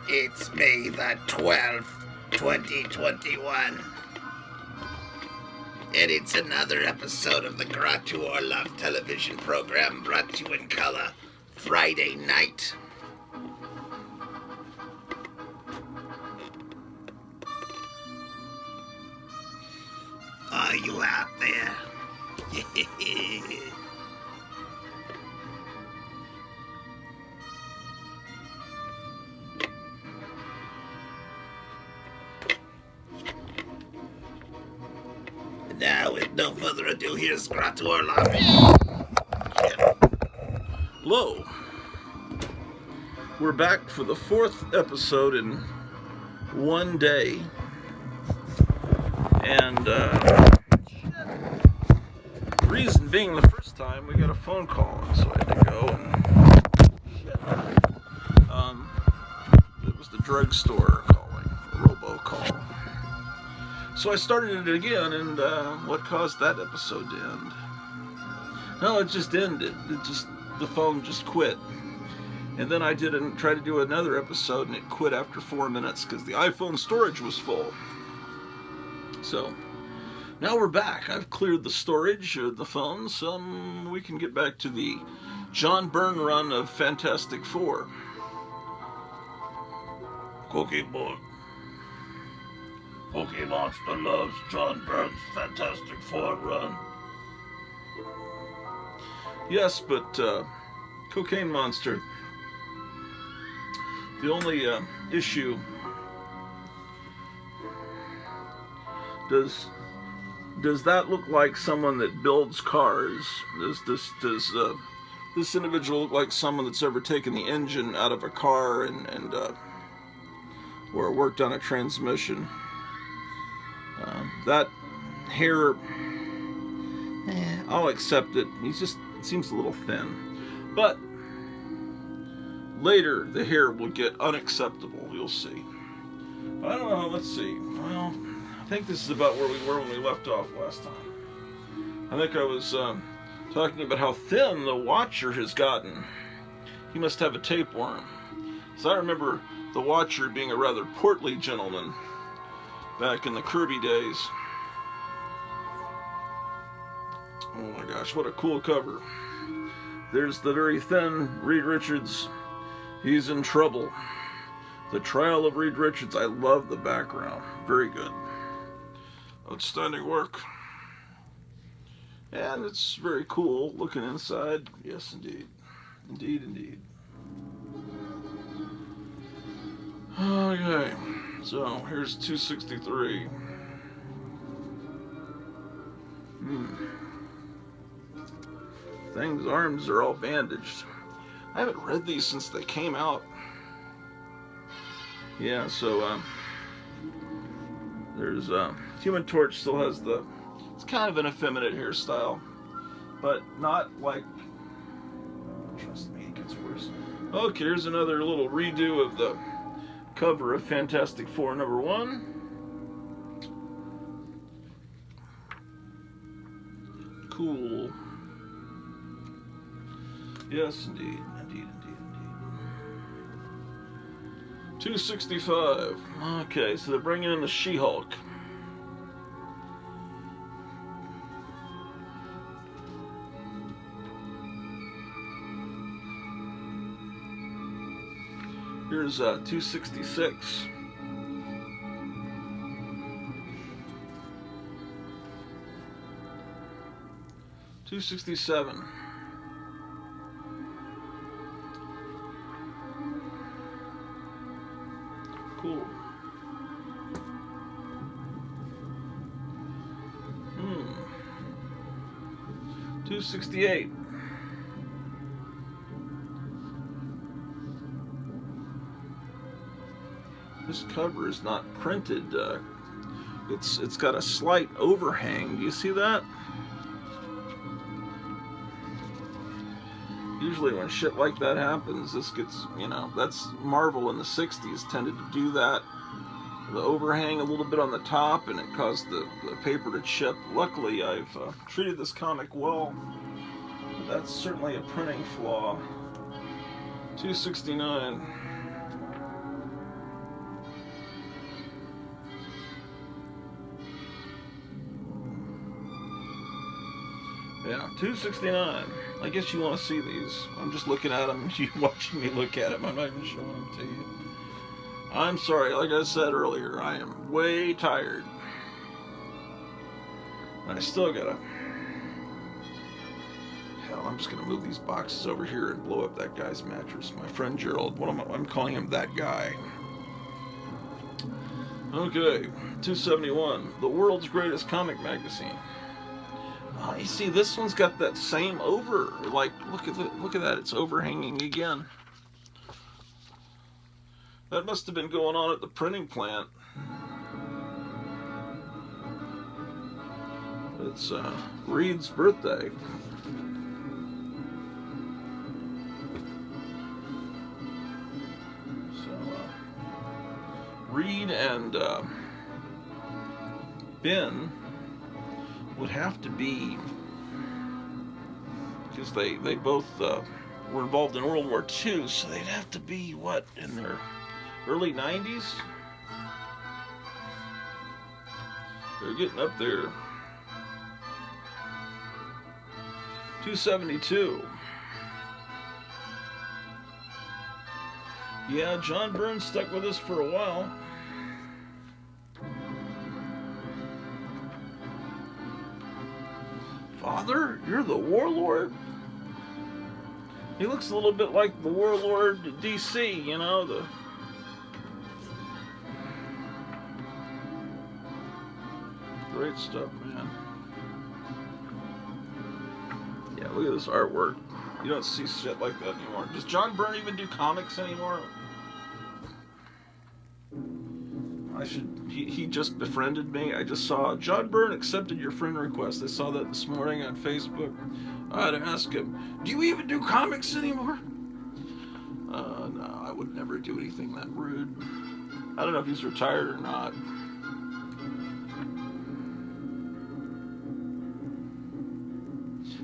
It's May the 12th, 2021. And it's another episode of the Gratu Orlov television program brought to you in color Friday night. Are you out there? Now, with no further ado, here's Gratu Orlov. Hello. We're back for the fourth episode in one day. And reason being, the first time we got a phone call, and so I had to go and it was the drugstore calling, a robocall. So I started it again, and what caused that episode to end? No, it just ended. The phone just quit. And then I tried to do another episode, and it quit after 4 minutes because the iPhone storage was full. So now we're back. I've cleared the storage of the phone, so we can get back to the John Byrne run of Fantastic Four. Cookie Boy. Cookie Monster loves John Byrne's Fantastic Four run. Yes, but Cocaine Monster, the only issue, does that look like someone that builds cars? Does this individual look like someone that's ever taken the engine out of a car and or worked on a transmission? That hair, I'll accept it. It seems a little thin. But later, the hair will get unacceptable. You'll see. I don't know. Let's see. Well, I think this is about where we were when we left off last time. I think I was talking about how thin the Watcher has gotten. He must have a tapeworm. So I remember the Watcher being a rather portly gentleman back in the Kirby days. Oh my gosh, what a cool cover. There's the very thin Reed Richards. He's in trouble. The Trial of Reed Richards. I love the background. Very good. Outstanding work. And it's very cool looking inside. Yes, indeed. Indeed, indeed. Okay. So, here's 263. Thing's arms are all bandaged. I haven't read these since they came out. Yeah, so, there's, Human Torch still has it's kind of an effeminate hairstyle, but not like, trust me, it gets worse. Okay, here's another little redo of the cover of Fantastic Four #1. Cool. Yes, indeed. Indeed, indeed, indeed. 265. Okay, so they're bringing in the She-Hulk. Here's 266. $267. Cool. $268. This cover is not printed. It's got a slight overhang. Do you see that? Usually when shit like that happens, this gets, that's Marvel in the 60s tended to do that. The overhang a little bit on the top, and it caused the paper to chip. Luckily, I've treated this comic well. But that's certainly a printing flaw. $269. Yeah, 269. I guess you want to see these. I'm just looking at them. You watching me look at them. I'm not even showing them to you. I'm sorry. Like I said earlier, I am way tired. I still gotta... Hell, I'm just gonna move these boxes over here and blow up that guy's mattress. My friend Gerald. I'm calling him that guy. Okay, 271. The world's greatest comic magazine. You see, this one's got that same look at that, it's overhanging again. That must have been going on at the printing plant. It's Reed's birthday. So Reed and Ben would have to be, because they both were involved in World War II, so they'd have to be, what, in their early 90s? They're getting up there. 272. Yeah, John Byrne stuck with us for a while. Father, you're the warlord? He looks a little bit like the warlord DC, you know, the... Great stuff, man. Yeah, look at this artwork. You don't see shit like that anymore. Does John Byrne even do comics anymore? He just befriended me. I just saw John Byrne accepted your friend request. I saw that this morning on Facebook. I had to ask him, do you even do comics anymore? No, I would never do anything that rude. I don't know if he's retired or not.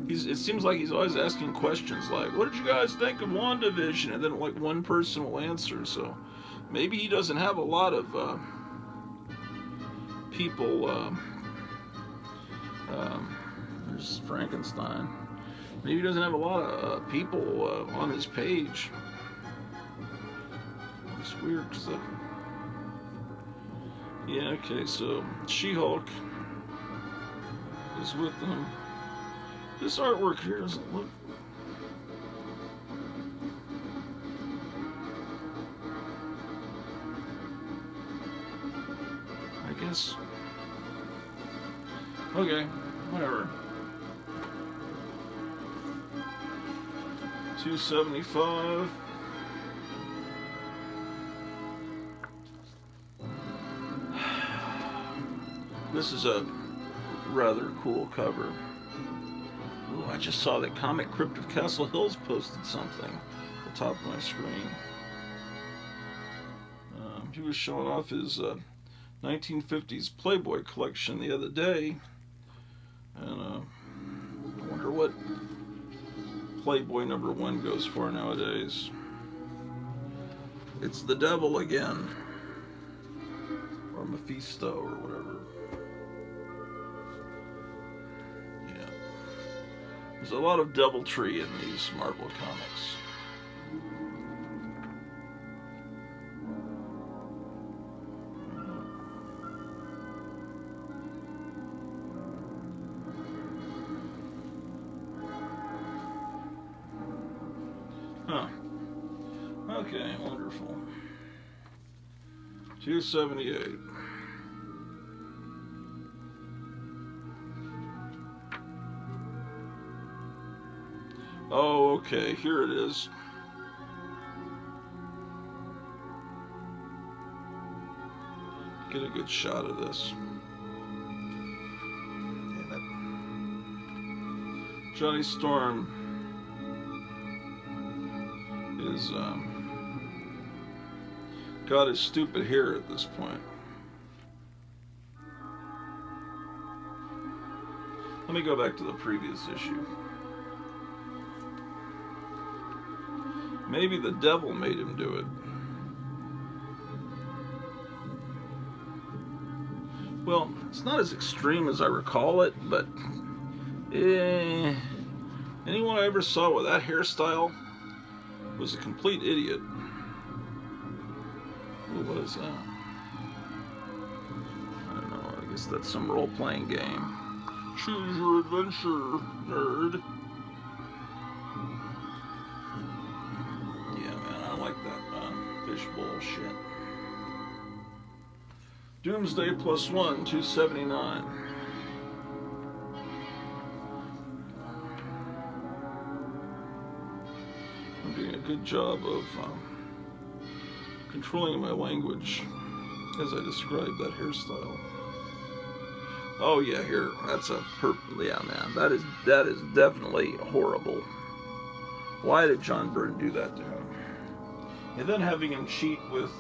It seems like he's always asking questions like, what did you guys think of WandaVision? And then like one person will answer. So maybe he doesn't have a lot of people. There's Frankenstein. Maybe he doesn't have a lot of people on his page. It's weird because yeah, okay, so She-Hulk is with them. This artwork here doesn't look... I guess... Okay, whatever. 275. This is a rather cool cover. Ooh, I just saw that Comic Crypt of Castle Hills posted something at the top of my screen. He was showing off his 1950s Playboy collection the other day. And I wonder what Playboy #1 goes for nowadays. It's the devil again. Or Mephisto or whatever. Yeah. There's a lot of DoubleTree in these Marvel comics. Huh. Okay, wonderful. 278. Oh, okay, here it is. Get a good shot of this. Damn it. Johnny Storm is got his stupid hair at this point. Let me go back to the previous issue. Maybe the devil made him do it. Well, it's not as extreme as I recall it, but Anyone I ever saw with that hairstyle was a complete idiot. Ooh, what is that? I don't know. I guess that's some role-playing game. Choose your adventure, nerd. Yeah, man, I like that fishbowl shit. Doomsday +1, 279. I'm doing a good job of controlling my language as I describe that hairstyle. Oh yeah, here, that's yeah, man, that is definitely horrible. Why did John Byrne do that to him? And then having him cheat with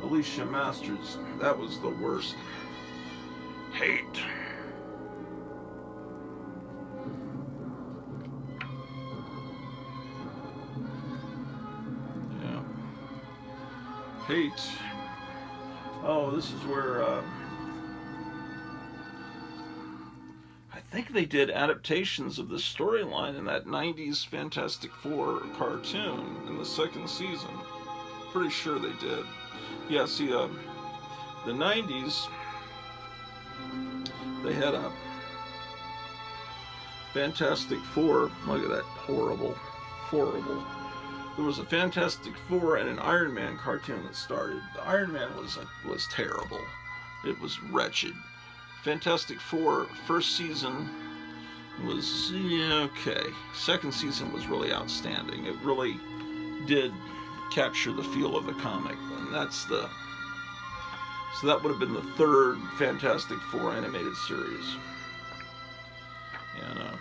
Alicia Masters, that was the worst. Hate. Yeah. Hate. Oh, this is where I think they did adaptations of the storyline in that 90s Fantastic Four cartoon in the second season. Pretty sure they did. Yeah, see, the 90s, they had a Fantastic Four. Look at that, horrible. There was a Fantastic Four and an Iron Man cartoon that started. The Iron Man was terrible. It was wretched. Fantastic Four first season was okay. Second season was really outstanding. It really did capture the feel of the comic, and so that would have been the third Fantastic Four animated series. And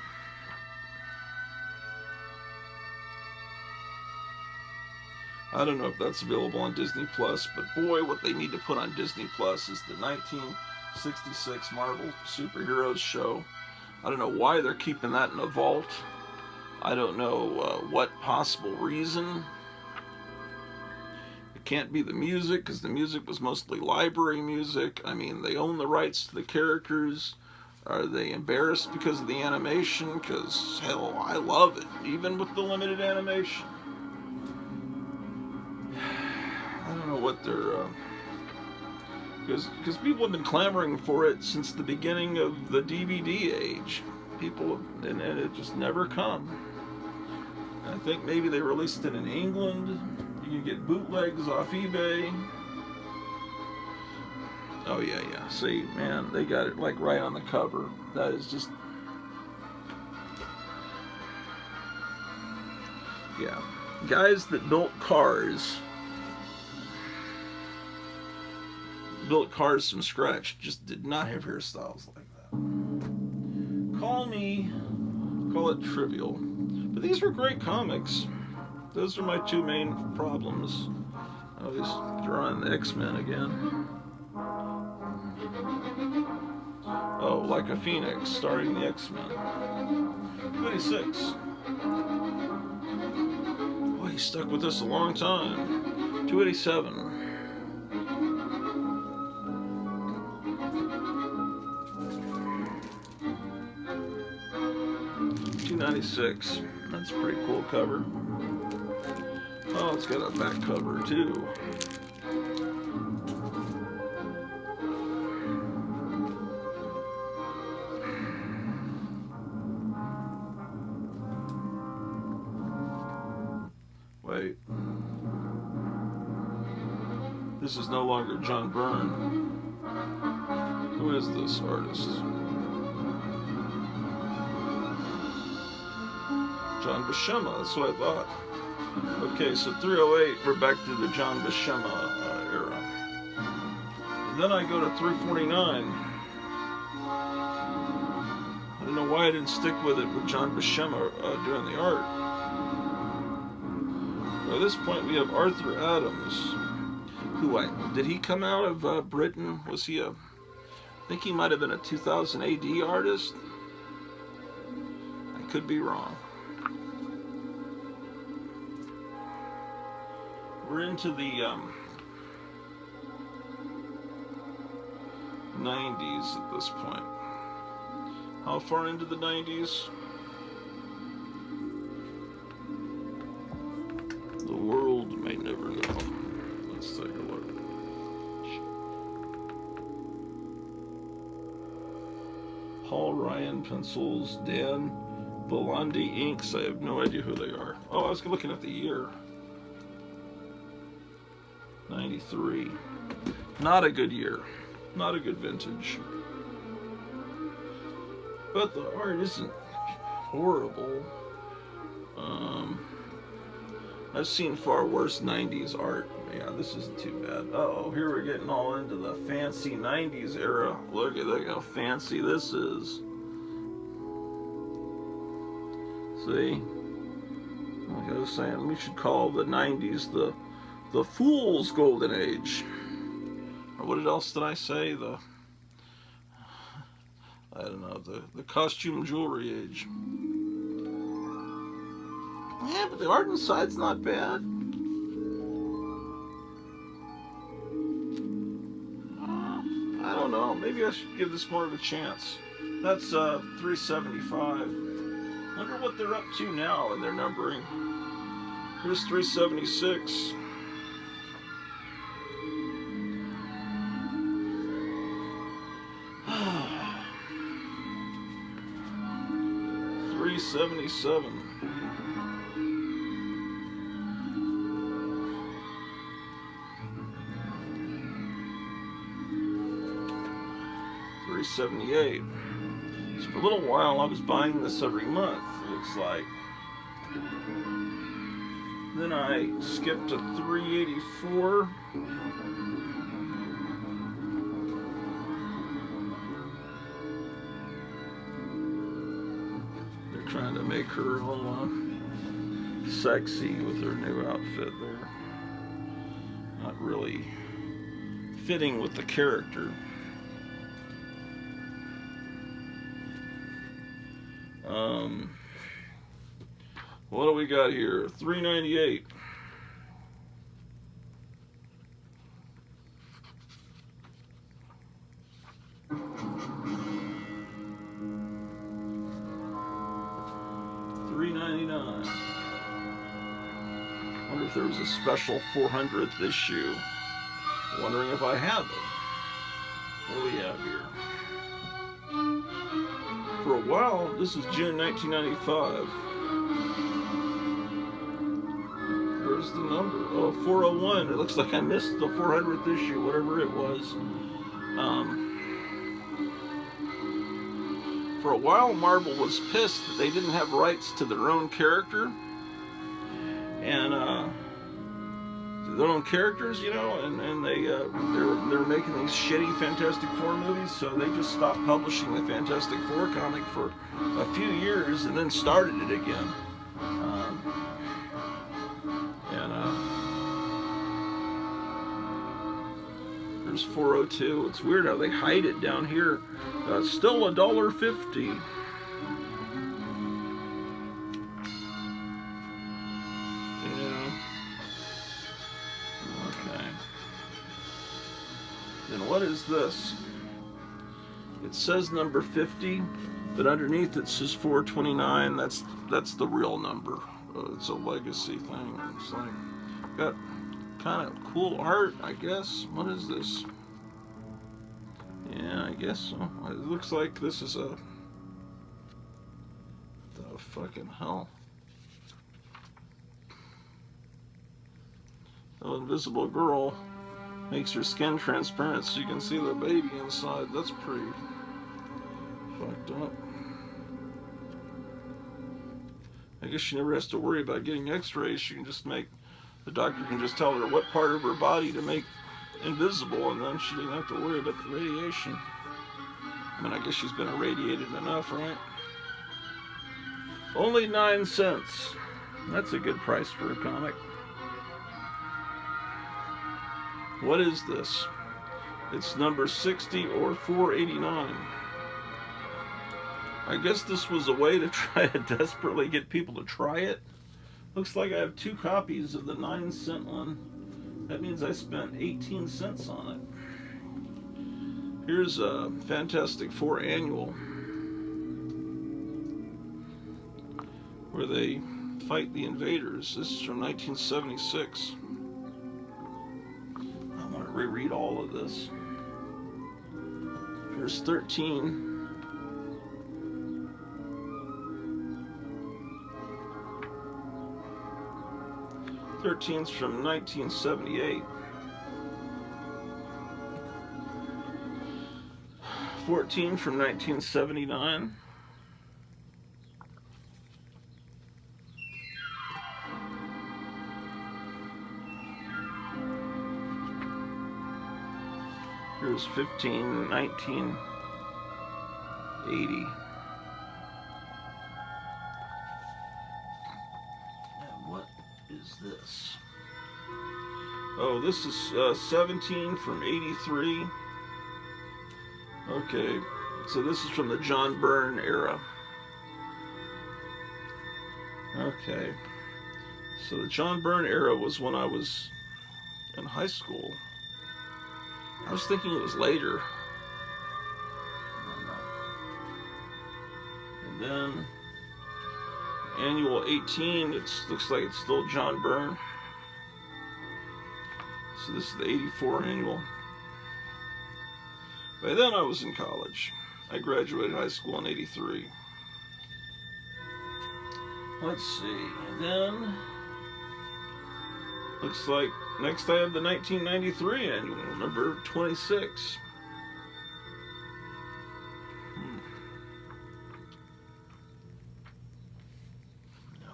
I don't know if that's available on Disney Plus, but boy, what they need to put on Disney Plus is the 1966 Marvel Superheroes show. I don't know why they're keeping that in a vault. I don't know what possible reason. It can't be the music, because the music was mostly library music. I mean, they own the rights to the characters. Are they embarrassed because of the animation? Because, hell, I love it, even with the limited animation. I don't know what they're... Because people have been clamoring for it since the beginning of the DVD age. And it just never come. I think maybe they released it in England. You can get bootlegs off eBay. Oh yeah. See, man, they got it like right on the cover. That is just... Yeah. Guys that built cars from scratch just did not have hairstyles like that. Call it trivial. But these were great comics. Those are my two main problems. I was drawing the X-Men again. Oh, like a phoenix starring the X-Men. 286. Boy, he stuck with us a long time. 287. 296. That's a pretty cool cover. Oh, it's got a back cover too. Wait. This is no longer John Byrne. Who is this artist? John Buscema, that's what I thought. Okay, so 308, we're back to the John Buscema era. And then I go to 349. I don't know why I didn't stick with it with John Buscema doing the art. By this point, we have Arthur Adams. Did he come out of Britain? Was he I think he might have been a 2000 AD artist. I could be wrong. We're into the 90s at this point. How far into the 90s? The world may never know. Let's take a look. Paul Ryan pencils, Dan Belandi inks. I have no idea who they are. Oh, I was looking at the year. 93. Not a good year. Not a good vintage. But the art isn't horrible. I've seen far worse 90s art. Yeah, this isn't too bad. Uh-oh, here we're getting all into the fancy 90s era. Look at how fancy this is. See? Like I was saying, we should call the 90s the fool's golden age. Or what else did I say? I don't know, the costume jewelry age. Yeah, but the art inside's not bad. I don't know. Maybe I should give this more of a chance. That's 375. Wonder what they're up to now in their numbering. Here's 376. $377. $378. So for a little while I was buying this every month, it looks like. Then I skipped to $384. They're trying to make her all sexy with her new outfit there. Not really fitting with the character. What do we got here? $398. $399. Wonder if there was a special 400th issue. Wondering if I have it. What do we have here? For a while, this is June 1995. Where's the number? Oh, 401. It looks like I missed the 400th issue, whatever it was. For a while, Marvel was pissed that they didn't have rights to their own character. And, their own characters, you know, and they're making these shitty Fantastic Four movies, so they just stopped publishing the Fantastic Four comic for a few years and then started it again. There's 402. It's weird how they hide it down here. Still $1.50. What is this? It says number 50, but underneath it says 429. That's the real number. It's a legacy thing. It's like got kind of cool art, I guess. What is this? Yeah, I guess so. It looks like this is a the fucking hell. The Invisible Girl makes her skin transparent so you can see the baby inside. That's pretty fucked up. I guess she never has to worry about getting x-rays. She can just the doctor can just tell her what part of her body to make invisible, and then she didn't have to worry about the radiation. I mean, I guess she's been irradiated enough, right? Only 9 cents. That's a good price for a comic. What is this? It's number 60 or 489. I guess this was a way to try to desperately get people to try it. Looks like I have 2 copies of the 9-cent one. That means I spent 18 cents on it. Here's a Fantastic Four annual. where they fight the invaders. This is from 1976. I want to reread all of this. Here's 13. 13's from 1978. 14 from 1979. Here's 15, 1980. And what is this? Oh, this is 17 from 83. Okay, so this is from the John Byrne era. Okay, so the John Byrne era was when I was in high school. I was thinking it was later. And then annual 18, it looks like it's still John Byrne. So this is the 84 annual. By then I was in college. I graduated high school in 83. Let's see, and then looks like next I have the 1993 annual, number 26. No.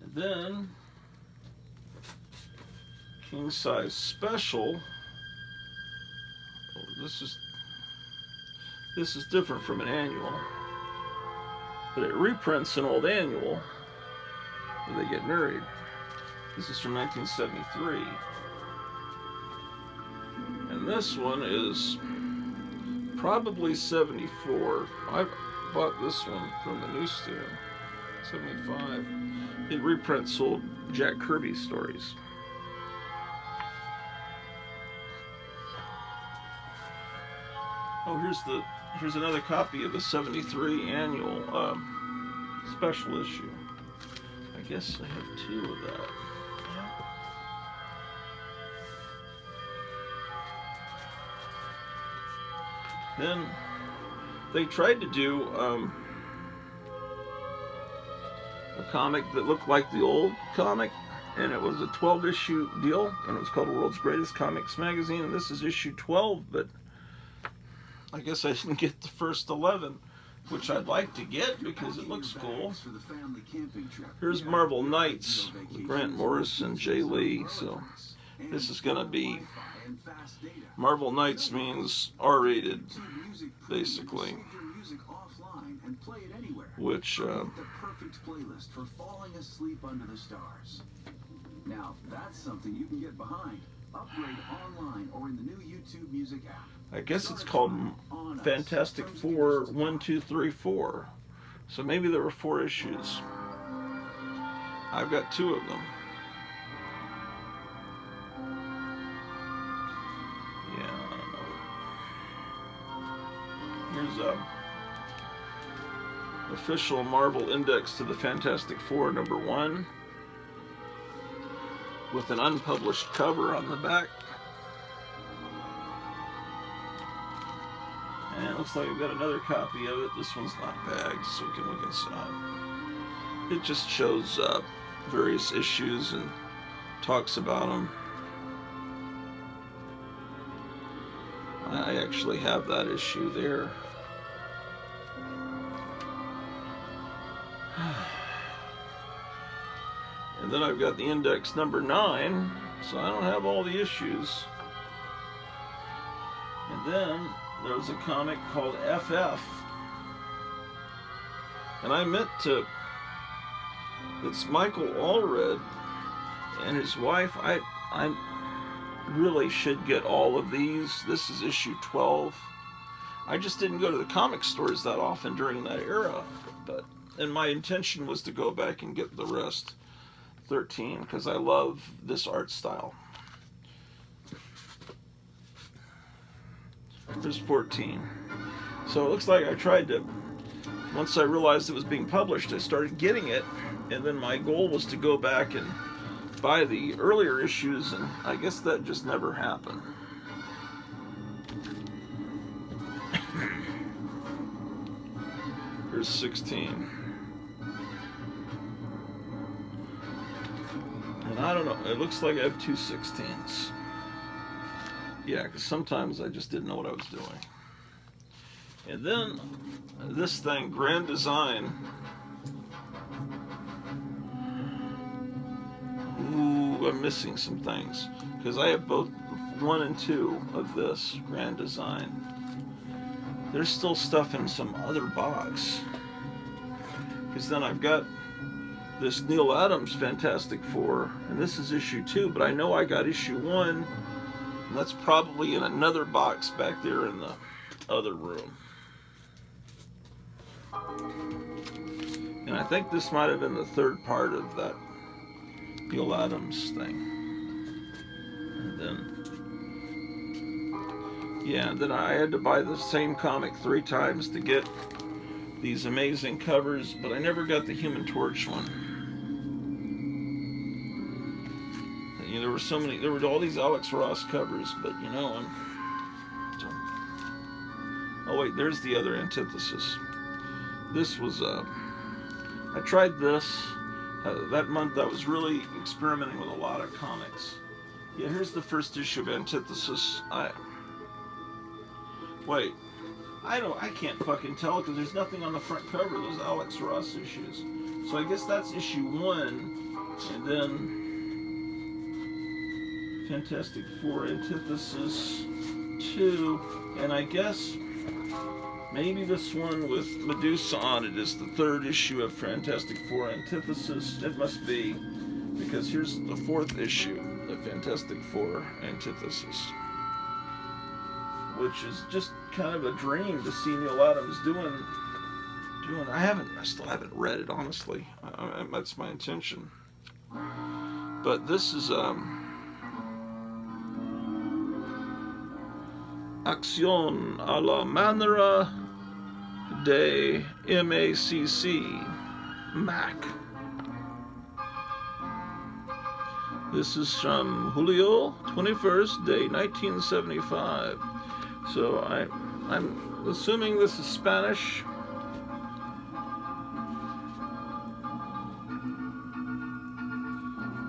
And then King Size Special. Oh, this is different from an annual, but it reprints an old annual where they get married. This is from 1973. And this one is probably 74. I bought this one from the newsstand. 75. It reprints old Jack Kirby stories. Oh, here's another copy of the 73 annual special issue. I guess I have two of that. Then they tried to do a comic that looked like the old comic, and it was a 12-issue deal, and it was called World's Greatest Comics Magazine, and this is issue 12, but I guess I didn't get the first 11, which I'd like to get because it looks cool. Here's Marvel Knights, Grant Morrison, Jay Lee, so this is going to be... Marvel Knights means R-rated, basically, which the perfect playlist for falling asleep under the stars. Now that's something you can get behind. Upgrade online or in the new YouTube Music app. I guess it's called Fantastic Four 1, 2, 3, 4. So maybe there were 4 issues. I've got 2 of them. Here's a official Marvel index to the Fantastic Four #1 with an unpublished cover on the back. And it looks like I've got another copy of it. This one's not bagged, so we can look inside. It just shows various issues and talks about them. I actually have that issue there. And then I've got the index #9, so I don't have all the issues. And then there's a comic called FF. And I meant to... It's Michael Allred and his wife. I really should get all of these. This is issue 12. I just didn't go to the comic stores that often during that era, and my intention was to go back and get the rest. 13, because I love this art style. There's 14. So it looks like I tried to once I realized it was being published, I started getting it, and then my goal was to go back and buy the earlier issues, and I guess that just never happened. Here's 16. And I don't know, it looks like I have two 16s. Yeah, because sometimes I just didn't know what I was doing. And then this thing, Grand Design. Ooh, I'm missing some things. Because I have both 1 and 2 of this Grand Design. There's still stuff in some other box. Because then I've got this Neal Adams Fantastic Four, and this is issue 2, but I know I got issue 1, and that's probably in another box back there in the other room. And I think this might have been the third part of that Neal Adams thing. And then I had to buy the same comic 3 times to get these amazing covers, but I never got the Human Torch one. You know, there were so many, there were all these Alex Ross covers, but you know, oh wait, there's the other Antithesis. This was, I tried this, that month I was really experimenting with a lot of comics. Yeah, here's the first issue of Antithesis. Wait, I can't fucking tell because there's nothing on the front cover of those Alex Ross issues. So I guess that's issue 1, and then Fantastic Four Antithesis 2, and I guess maybe this one with Medusa on it is the 3rd issue of Fantastic Four Antithesis. It must be, because here's the 4th issue of Fantastic Four Antithesis, which is just kind of a dream to see Neal Adams doing. I still haven't read it, honestly. That's my intention. But this is Acción a la manera de Mac. This is from Julio 21st, day 1975. So I'm assuming this is Spanish.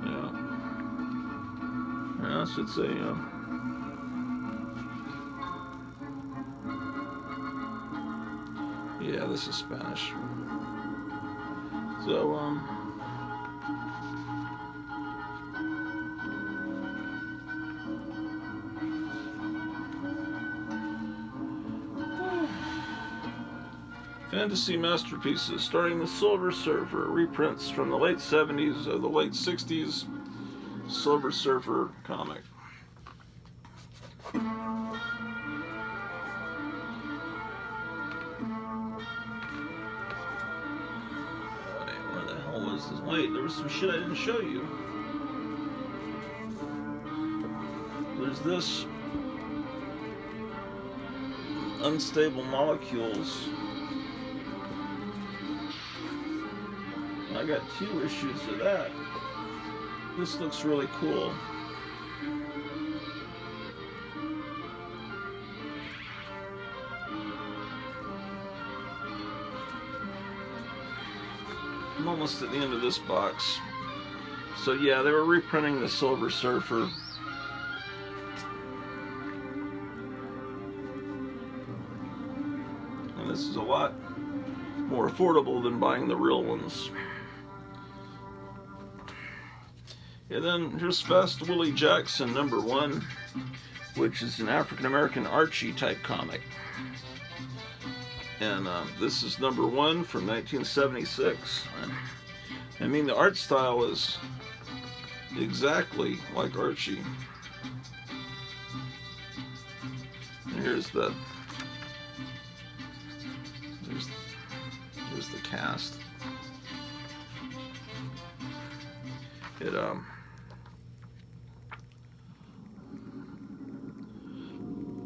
Yeah. Yeah, I should say, yeah, this is Spanish. So, Fantasy Masterpieces, starting the Silver Surfer, reprints from the late 70s or the late 60s Silver Surfer comic. Where the hell was this? Wait, there was some shit I didn't show you. There's this Unstable Molecules. I got 2 issues of that. This looks really cool. I'm almost at the end of this box. So yeah, they were reprinting the Silver Surfer. And this is a lot more affordable than buying the real ones. And then here's Fast Willie Jackson #1, which is an African-American Archie type comic. And this is #1 from 1976. I mean, the art style is exactly like Archie. And here's the cast.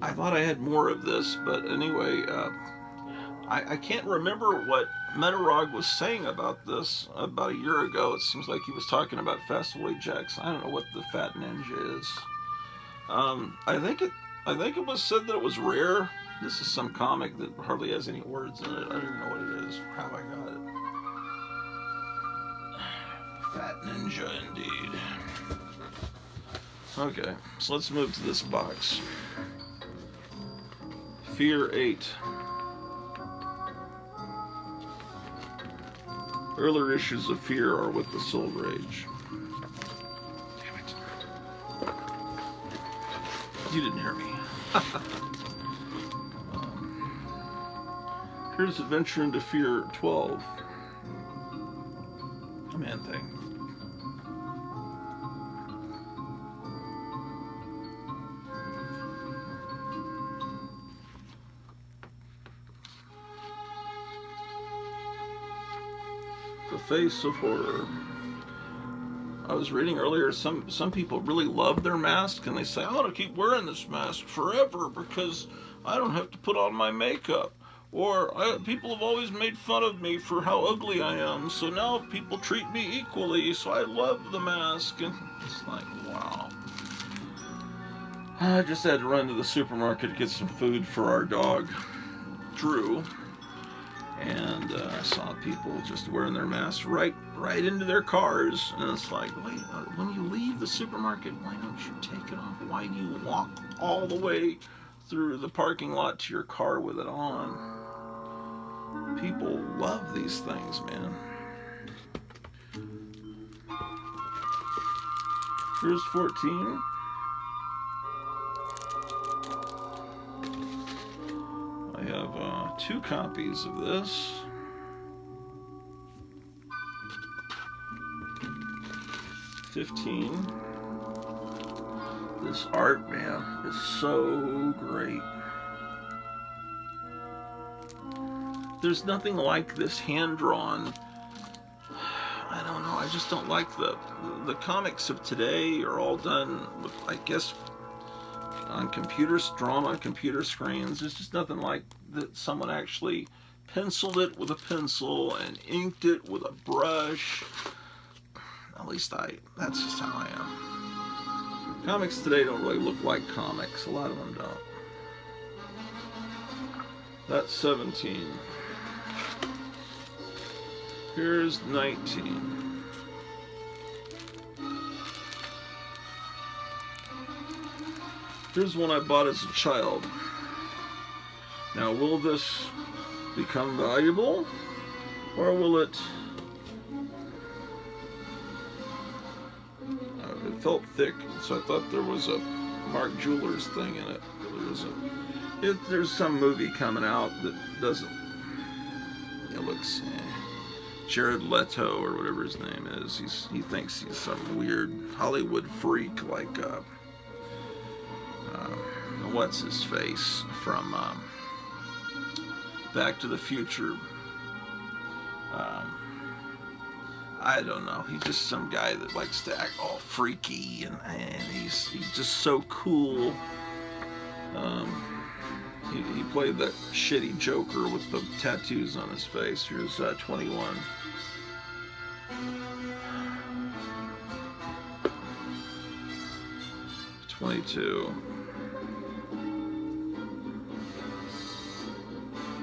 I thought I had more of this, but anyway, I can't remember what Metarog was saying about this about a year ago. It seems like he was talking about Fastwell Ajax. I don't know what the Fat Ninja is. I think it was said that it was rare. This is some comic that hardly has any words in it. I don't even know what it is or how I got it. Fat Ninja, indeed. Okay, so let's move to this box. Fear 8. Earlier issues of Fear are with the Silver Age. Damn it. You didn't hear me. Here's Adventure into Fear 12. A Man Thing. The Face of Horror. I was reading earlier, some people really love their mask, and they say, I want to keep wearing this mask forever because I don't have to put on my makeup. Or, people have always made fun of me for how ugly I am, so now people treat me equally, so I love the mask. And it's like, wow. I just had to run to the supermarket to get some food for our dog, Drew. And I saw people just wearing their masks right into their cars. And it's like, wait, when you leave the supermarket, why don't you take it off? Why do you walk all the way through the parking lot to your car with it on? People love these things, man. Here's 14. I have 2 copies of this. $15. This art, man, is so great. There's nothing like this hand-drawn. I don't know, I just don't like the comics of today are all done with, I guess, on computers, drawn on computer screens. There's just nothing like that someone actually penciled it with a pencil and inked it with a brush. At least that's just how I am. Comics today don't really look like comics. A lot of them don't. That's 17. Here's 19. Here's one I bought as a child. Now, will this become valuable, or will it... it felt thick, so I thought there was a Mark Jewelers thing in it. There's some movie coming out that doesn't... It looks... Jared Leto, or whatever his name is, he thinks he's some weird Hollywood freak like... what's his face from Back to the Future. I don't know. He's just some guy that likes to act all freaky, and he's just so cool. He played that shitty Joker with the tattoos on his face. Here's 21.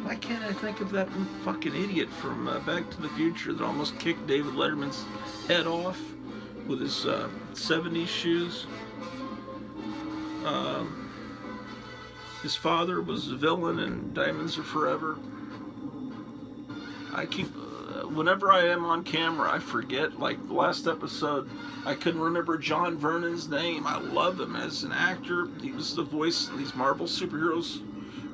Why can't I think of that fucking idiot from Back to the Future that almost kicked David Letterman's head off with his 70s shoes? His father was a villain in Diamonds Are Forever. I keep... whenever I am on camera, I forget. Like the last episode, I couldn't remember John Vernon's name. I love him as an actor. He was the voice in these Marvel superheroes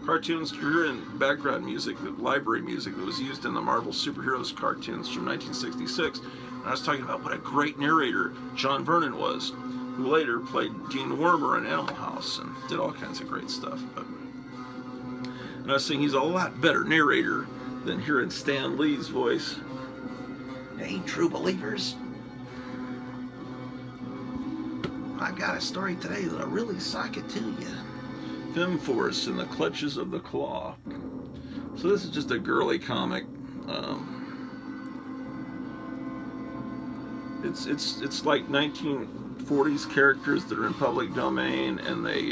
cartoons. You hear in background music, the library music that was used in the Marvel superheroes cartoons from 1966. And I was talking about what a great narrator John Vernon was, who later played Dean Wormer in Animal House and did all kinds of great stuff. And I was saying he's a lot better narrator than hearing Stan Lee's voice. Hey, true believers. I've got a story today that'll really sock it to you. Femforce in the Clutches of the Claw. So this is just a girly comic. It's like 1940s characters that are in public domain, and they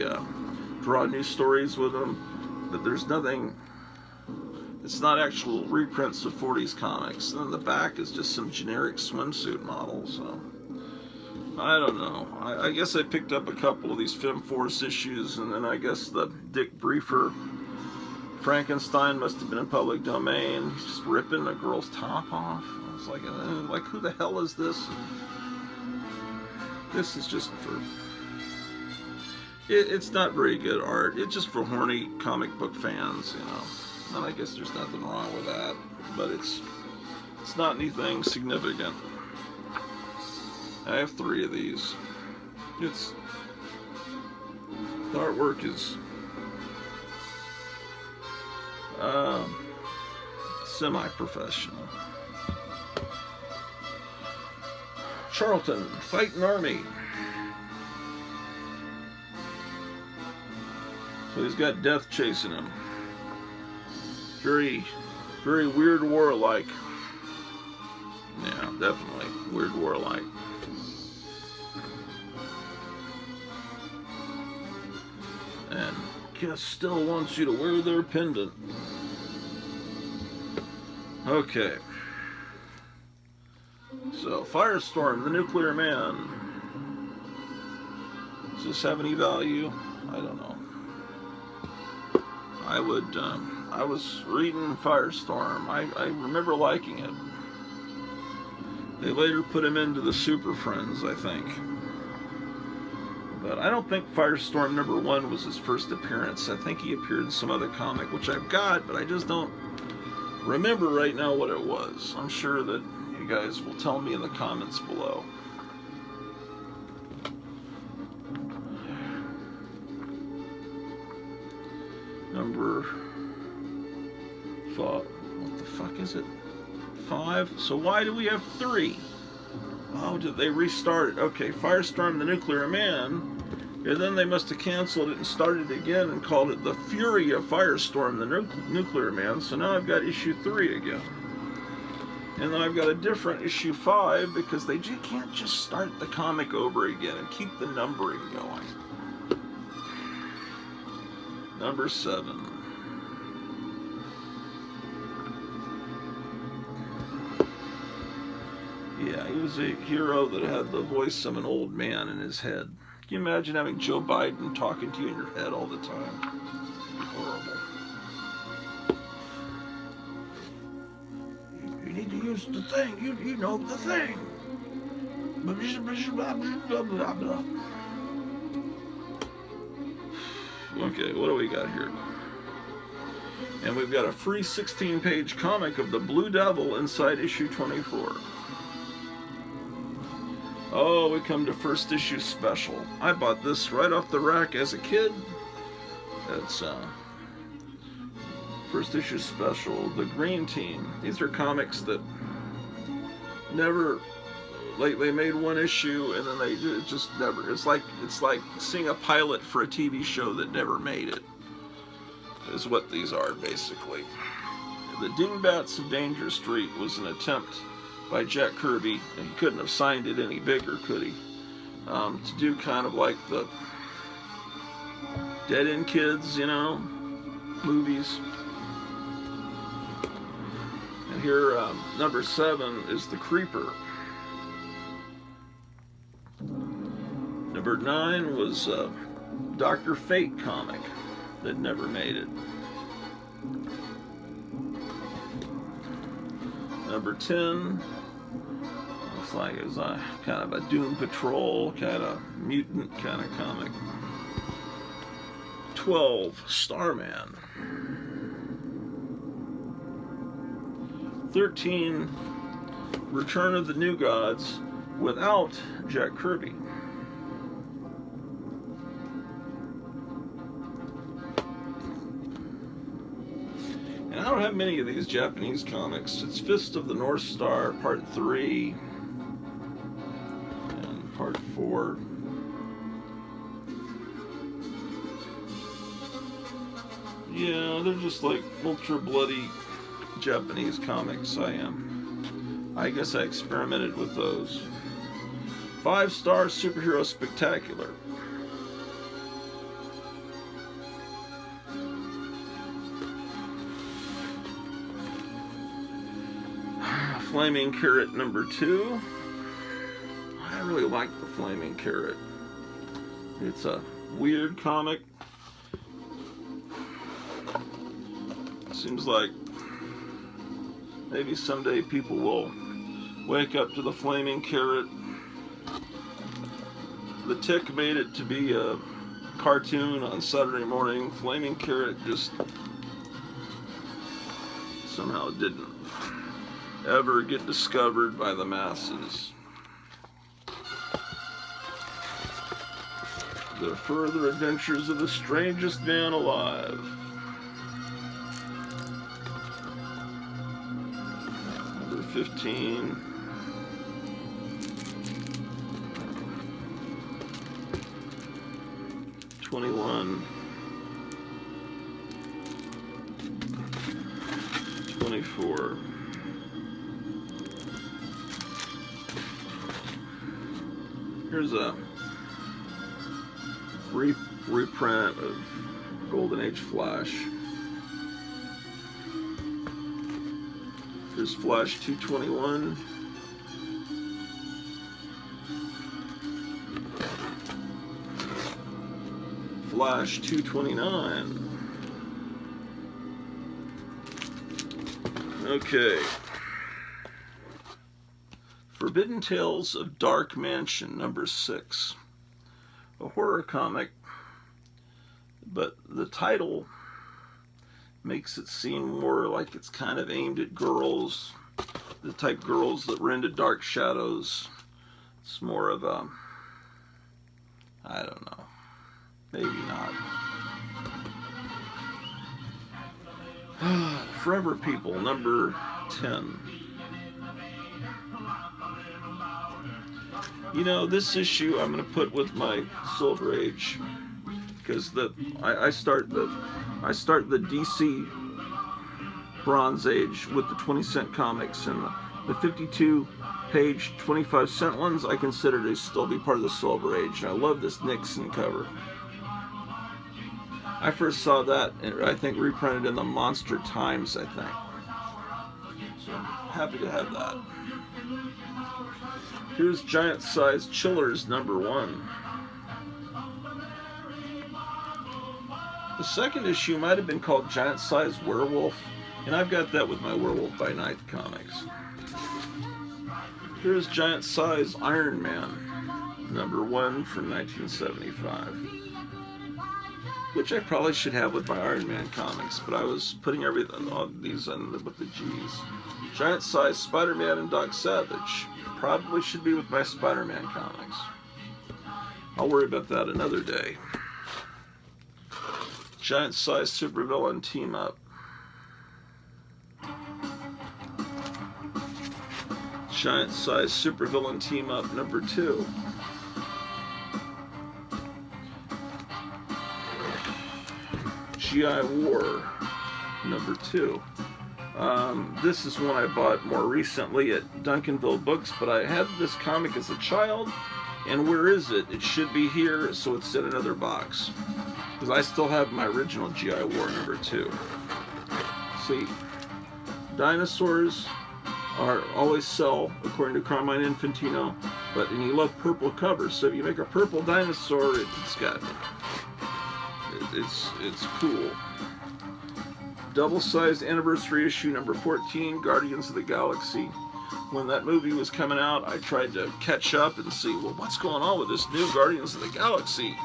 draw new stories with them. But there's nothing. It's not actual reprints of 40s comics. And then the back is just some generic swimsuit models. So I don't know. I guess I picked up a couple of these FemForce issues, and then I guess the Dick Briefer Frankenstein must have been in public domain. He's just ripping a girl's top off. I was like, who the hell is this? This is just for... It's not very good art. It's just for horny comic book fans, you know. And I guess there's nothing wrong with that. But it's not anything significant. I have 3 of these. The artwork is semi-professional. Charlton, fighting army. So he's got death chasing him. Very, very weird war-like. Yeah, definitely weird war-like. And Kiss still wants you to wear their pendant. Okay. So, Firestorm, the Nuclear Man. Does this have any value? I don't know. I was reading Firestorm. I remember liking it. They later put him into the Super Friends, I think. But I don't think Firestorm #1 was his first appearance. I think he appeared in some other comic, which I've got, but I just don't remember right now what it was. I'm sure that you guys will tell me in the comments below. Number 5. What the fuck is it? 5? So why do we have 3? Oh, did they restart it? Okay, Firestorm the Nuclear Man. And then they must have canceled it and started again and called it The Fury of Firestorm the Nuclear Man. So now I've got issue 3 again. And then I've got a different issue 5 because they can't just start the comic over again and keep the numbering going. Number 7. Yeah, he was a hero that had the voice of an old man in his head. Can you imagine having Joe Biden talking to you in your head all the time? It'd be horrible. You need to use the thing. You know the thing. Okay, what do we got here? And we've got a free 16-page comic of the Blue Devil inside issue 24. Oh, we come to first issue special. I bought this right off the rack as a kid. It's first issue special, The Green Team. These are comics that never, like, they made one issue and then they just never. It's like seeing a pilot for a TV show that never made it. Is what these are basically. The Dingbats of Danger Street was an attempt by Jack Kirby, and he couldn't have signed it any bigger, could he? To do kind of like the Dead End Kids, you know, movies. And here, number 7 is The Creeper. Number 9 was Dr. Fate comic that never made it. Number 10 looks like it was a kind of a Doom Patrol, kind of mutant kind of comic. 12, Starman. 13, Return of the New Gods without Jack Kirby. And I don't have many of these Japanese comics. It's Fist of the North Star, Part 3, and Part 4. Yeah, they're just like ultra bloody Japanese comics. I guess I experimented with those. 5-star superhero spectacular. Flaming Carrot number 2. I really like the Flaming Carrot. It's a weird comic. Seems like maybe someday people will wake up to the Flaming Carrot. The Tick made it to be a cartoon on Saturday morning. Flaming Carrot just somehow didn't ever get discovered by the masses. The Further Adventures of the Strangest Man Alive. Number 15. '21. 24. Here's a reprint of Golden Age Flash. Here's Flash 221. Flash 229. Okay. Forbidden Tales of Dark Mansion number 6. A horror comic, but the title makes it seem more like it's kind of aimed at girls, the type girls that were into Dark Shadows. It's more of a, I don't know, maybe not. Forever People number 10. You know, this issue I'm going to put with my Silver Age, because I start the DC Bronze Age with the 20-cent comics, and the 52-page 25-cent ones I consider to still be part of the Silver Age. And I love this Nixon cover. I first saw that, I think, reprinted in the Monster Times, I think. So I'm happy to have that. Here's Giant Size Chillers number 1. The second issue might have been called Giant Size Werewolf, and I've got that with my Werewolf by Night comics. Here's Giant Size Iron Man number 1 from 1975, which I probably should have with my Iron Man comics, but I was putting everything on these with the G's. Giant Size Spider-Man and Doc Savage. Probably should be with my Spider-Man comics. I'll worry about that another day. Giant Size Supervillain Team Up. Giant Size Supervillain Team Up number 2. G.I. War number 2. This is one I bought more recently at Duncanville Books, but I had this comic as a child, and where is it? It should be here, so it's in another box, because I still have my original G.I. War number 2. See, dinosaurs always sell, according to Carmine Infantino, and you love purple covers, so if you make a purple dinosaur, it's cool. Double-sized anniversary issue number 14, Guardians of the Galaxy. When that movie was coming out, I tried to catch up and see, well, what's going on with this new Guardians of the Galaxy?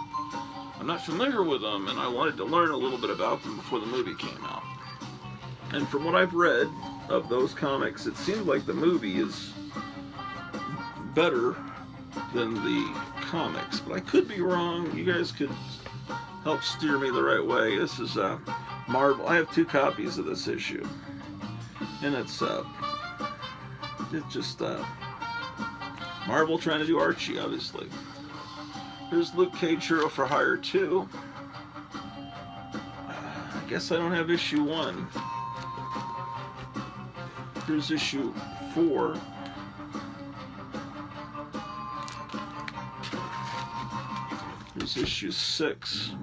I'm not familiar with them, and I wanted to learn a little bit about them before the movie came out. And from what I've read of those comics, it seems like the movie is better than the comics, but I could be wrong. You guys could help steer me the right way. This is Marvel. I have 2 copies of this issue, and it's just Marvel trying to do Archie, obviously. Here's Luke Cage Hero for Hire 2. guess I don't have issue 1. Here's issue 4. Here's issue 6.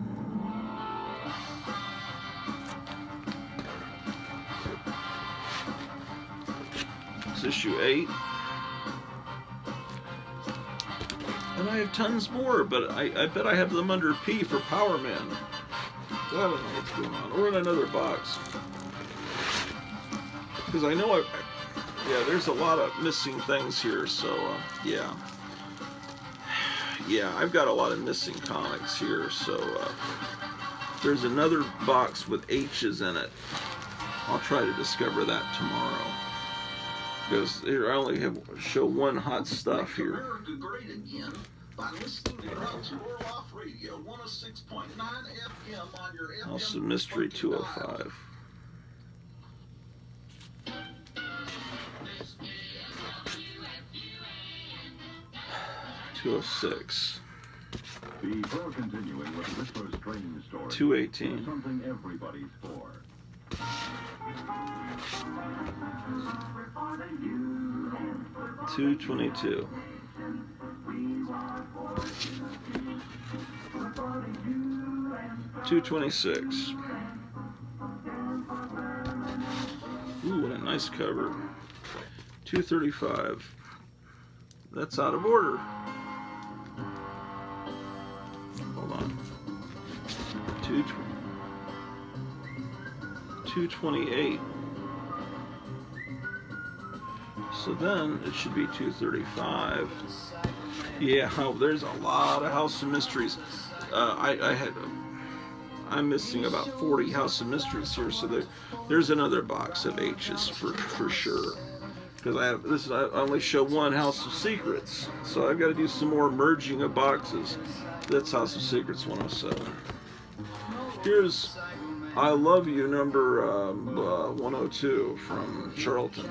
Here's issue 8. And I have tons more, but I bet I have them under P for Power Man. I don't know what's going on. Or in another box. Because I know yeah, there's a lot of missing things here, so yeah. Yeah, I've got a lot of missing comics here, so there's another box with H's in it. I'll try to discover that tomorrow. Because here I only show one hot stuff here. America great again by listening to Ralph's Roar Off Radio 106.9 FM on your FM. House of Mystery 205. Before continuing with Whispers Training Story, 218. something everybody's for. 222. 226. Ooh, what a nice cover. 235. That's out of order. Hold on. 228. So then it should be 235. Yeah, there's a lot of House of Mysteries. I'm missing about 40 House of Mysteries here, so there's another box of H's for sure. Because I only show one House of Secrets, so I've got to do some more merging of boxes. That's House of Secrets 107. Here's I Love You number 102 from Charlton.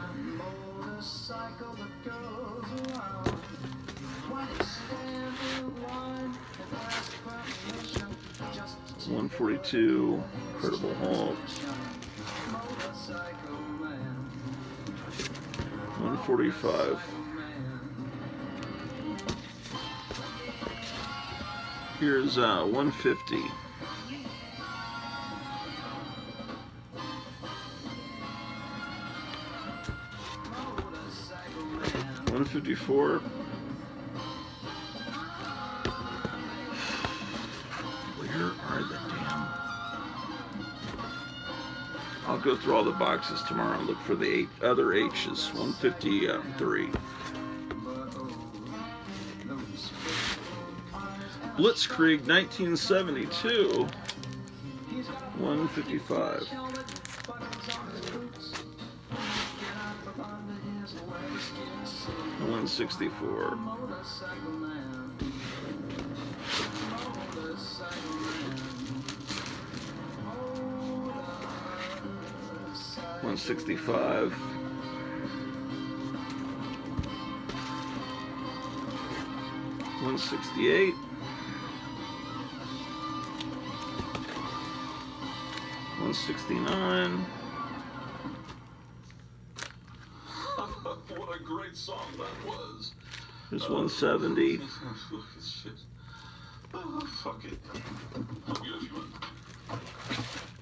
142, Incredible Hulk. 145. Here's 150. 154. Where are the damn... I'll go through all the boxes tomorrow and look for the other H's. 153. Blitzkrieg 1972. 155. 164. 165. 168. 169. What a great song that was. There's 170. Fuck it.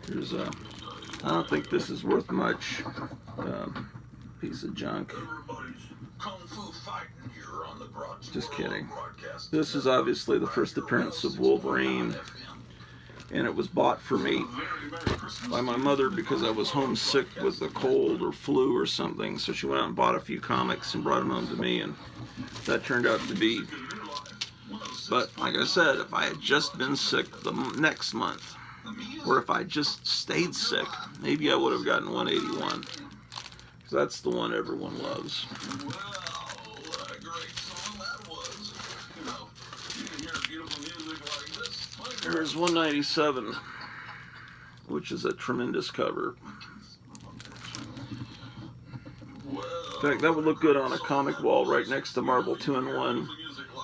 Here's I don't think this is worth much. Piece of junk. Just kidding. This is obviously the first appearance of Wolverine, and it was bought for me by my mother because I was homesick with a cold or flu or something, so she went out and bought a few comics and brought them home to me, and that turned out to be... But like I said, if I had just been sick the next month, or if I just stayed sick, maybe I would have gotten 181. Because that's the one everyone loves. There's 197, which is a tremendous cover. In fact, that would look good on a comic wall right next to Marvel 2-in-1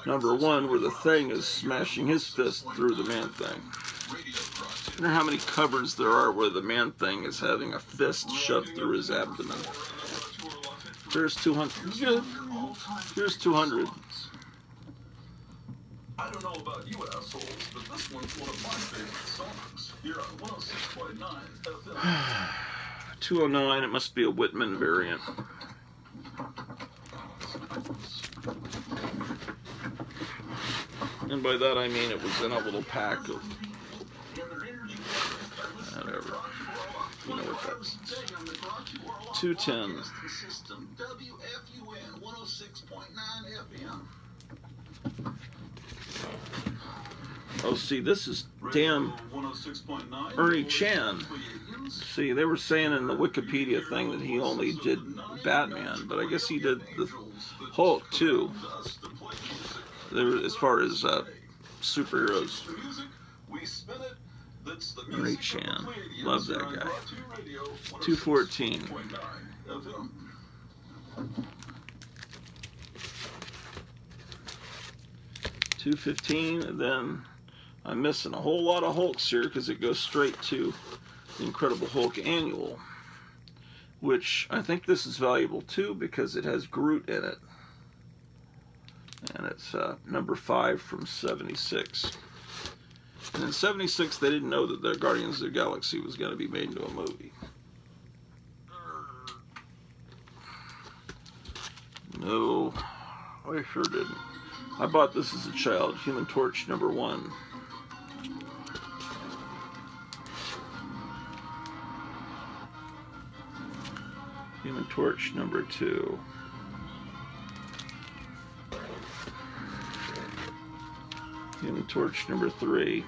number 1, where the Thing is smashing his fist through the Man-Thing. wonder how many covers there are where the Man-Thing is having a fist shoved through his abdomen. Here's 200. Here's 200. I don't know about you assholes, but this one's one of my favorite songs. Here on 106.9 FM. 209, it must be a Whitman variant. And by that I mean it was in a little pack of whatever. You know what that means. 210. WFUN 106.9 FM. Oh, see, this is damn Ernie Chan. See, they were saying in the Wikipedia thing that he only did Batman, but I guess he did the Hulk too. There, as far as superheroes. Ernie Chan, love that guy. 214. 215, and then I'm missing a whole lot of Hulks here because it goes straight to the Incredible Hulk Annual, which I think this is valuable too because it has Groot in it. And it's number 5 from 76. And in 76, they didn't know that the Guardians of the Galaxy was going to be made into a movie. No, I sure didn't. I bought this as a child, Human Torch number 1. Human Torch number 2. Human Torch number 3.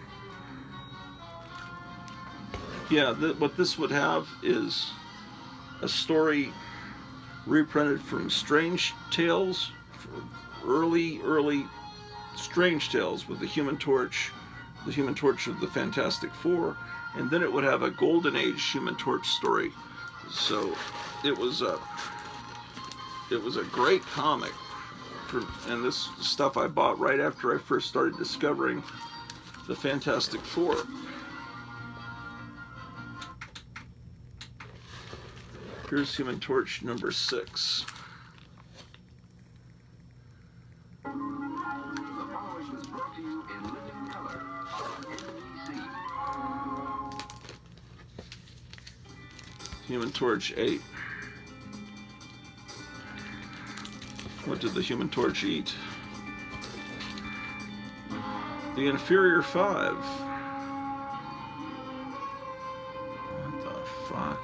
Yeah, what this would have is a story reprinted from Strange Tales, early Strange Tales with the Human Torch of the Fantastic Four, and then it would have a Golden Age Human Torch story. So it was a great comic. And this stuff I bought right after I first started discovering the Fantastic Four. Here's Human Torch number 6. The following is brought to you in living color on NBC. Human Torch 8. What did the Human Torch eat? The Inferior 5. What the fuck?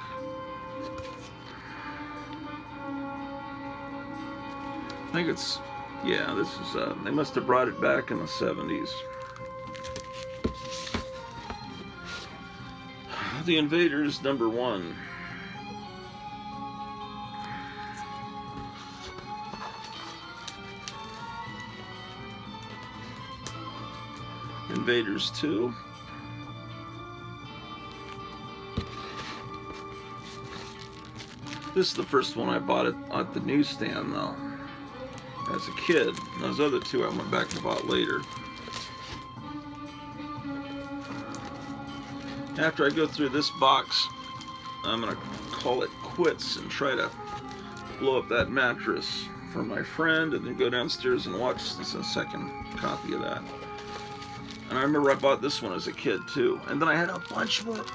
I think it's, yeah, this is, they must have brought it back in the 70s. The Invaders number 1. Invaders 2. This is the first one I bought at the newsstand, though, as a kid. And those other two I went back and bought later. After I go through this box, I'm going to call it quits and try to blow up that mattress for my friend, and then go downstairs and watch this, a second copy of that. And I remember I bought this one as a kid too. And then I had a bunch more.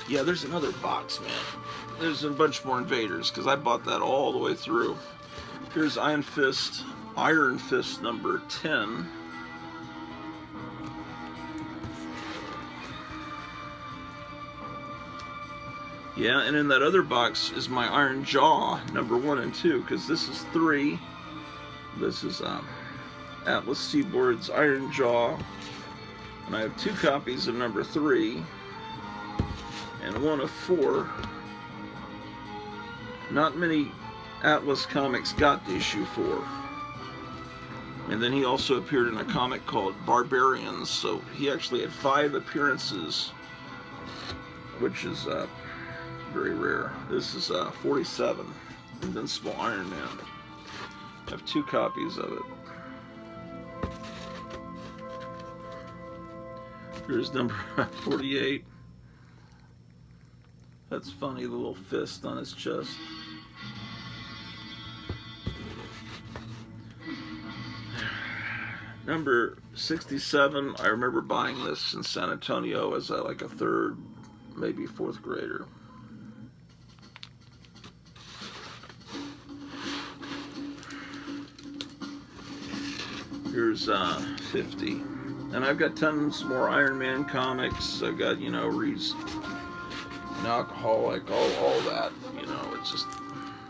Yeah, there's another box, man. There's a bunch more Invaders because I bought that all the way through. Here's Iron Fist number 10. Yeah, and in that other box is my Iron Jaw number 1 and 2 because this is 3. This is Atlas Seaboard's Iron Jaw. And I have 2 copies of number 3 and 1 of 4. Not many Atlas comics got to issue 4. And then he also appeared in a comic called Barbarians, so he actually had 5 appearances, which is very rare. This is 47, Invincible Iron Man. I have 2 copies of it. Here's number 48. That's funny, the little fist on his chest. Number 67, I remember buying this in San Antonio as like a third, maybe fourth grader. Here's 50. And I've got tons more Iron Man comics. I've got, you know, Reed's an alcoholic, all that. You know, it's just,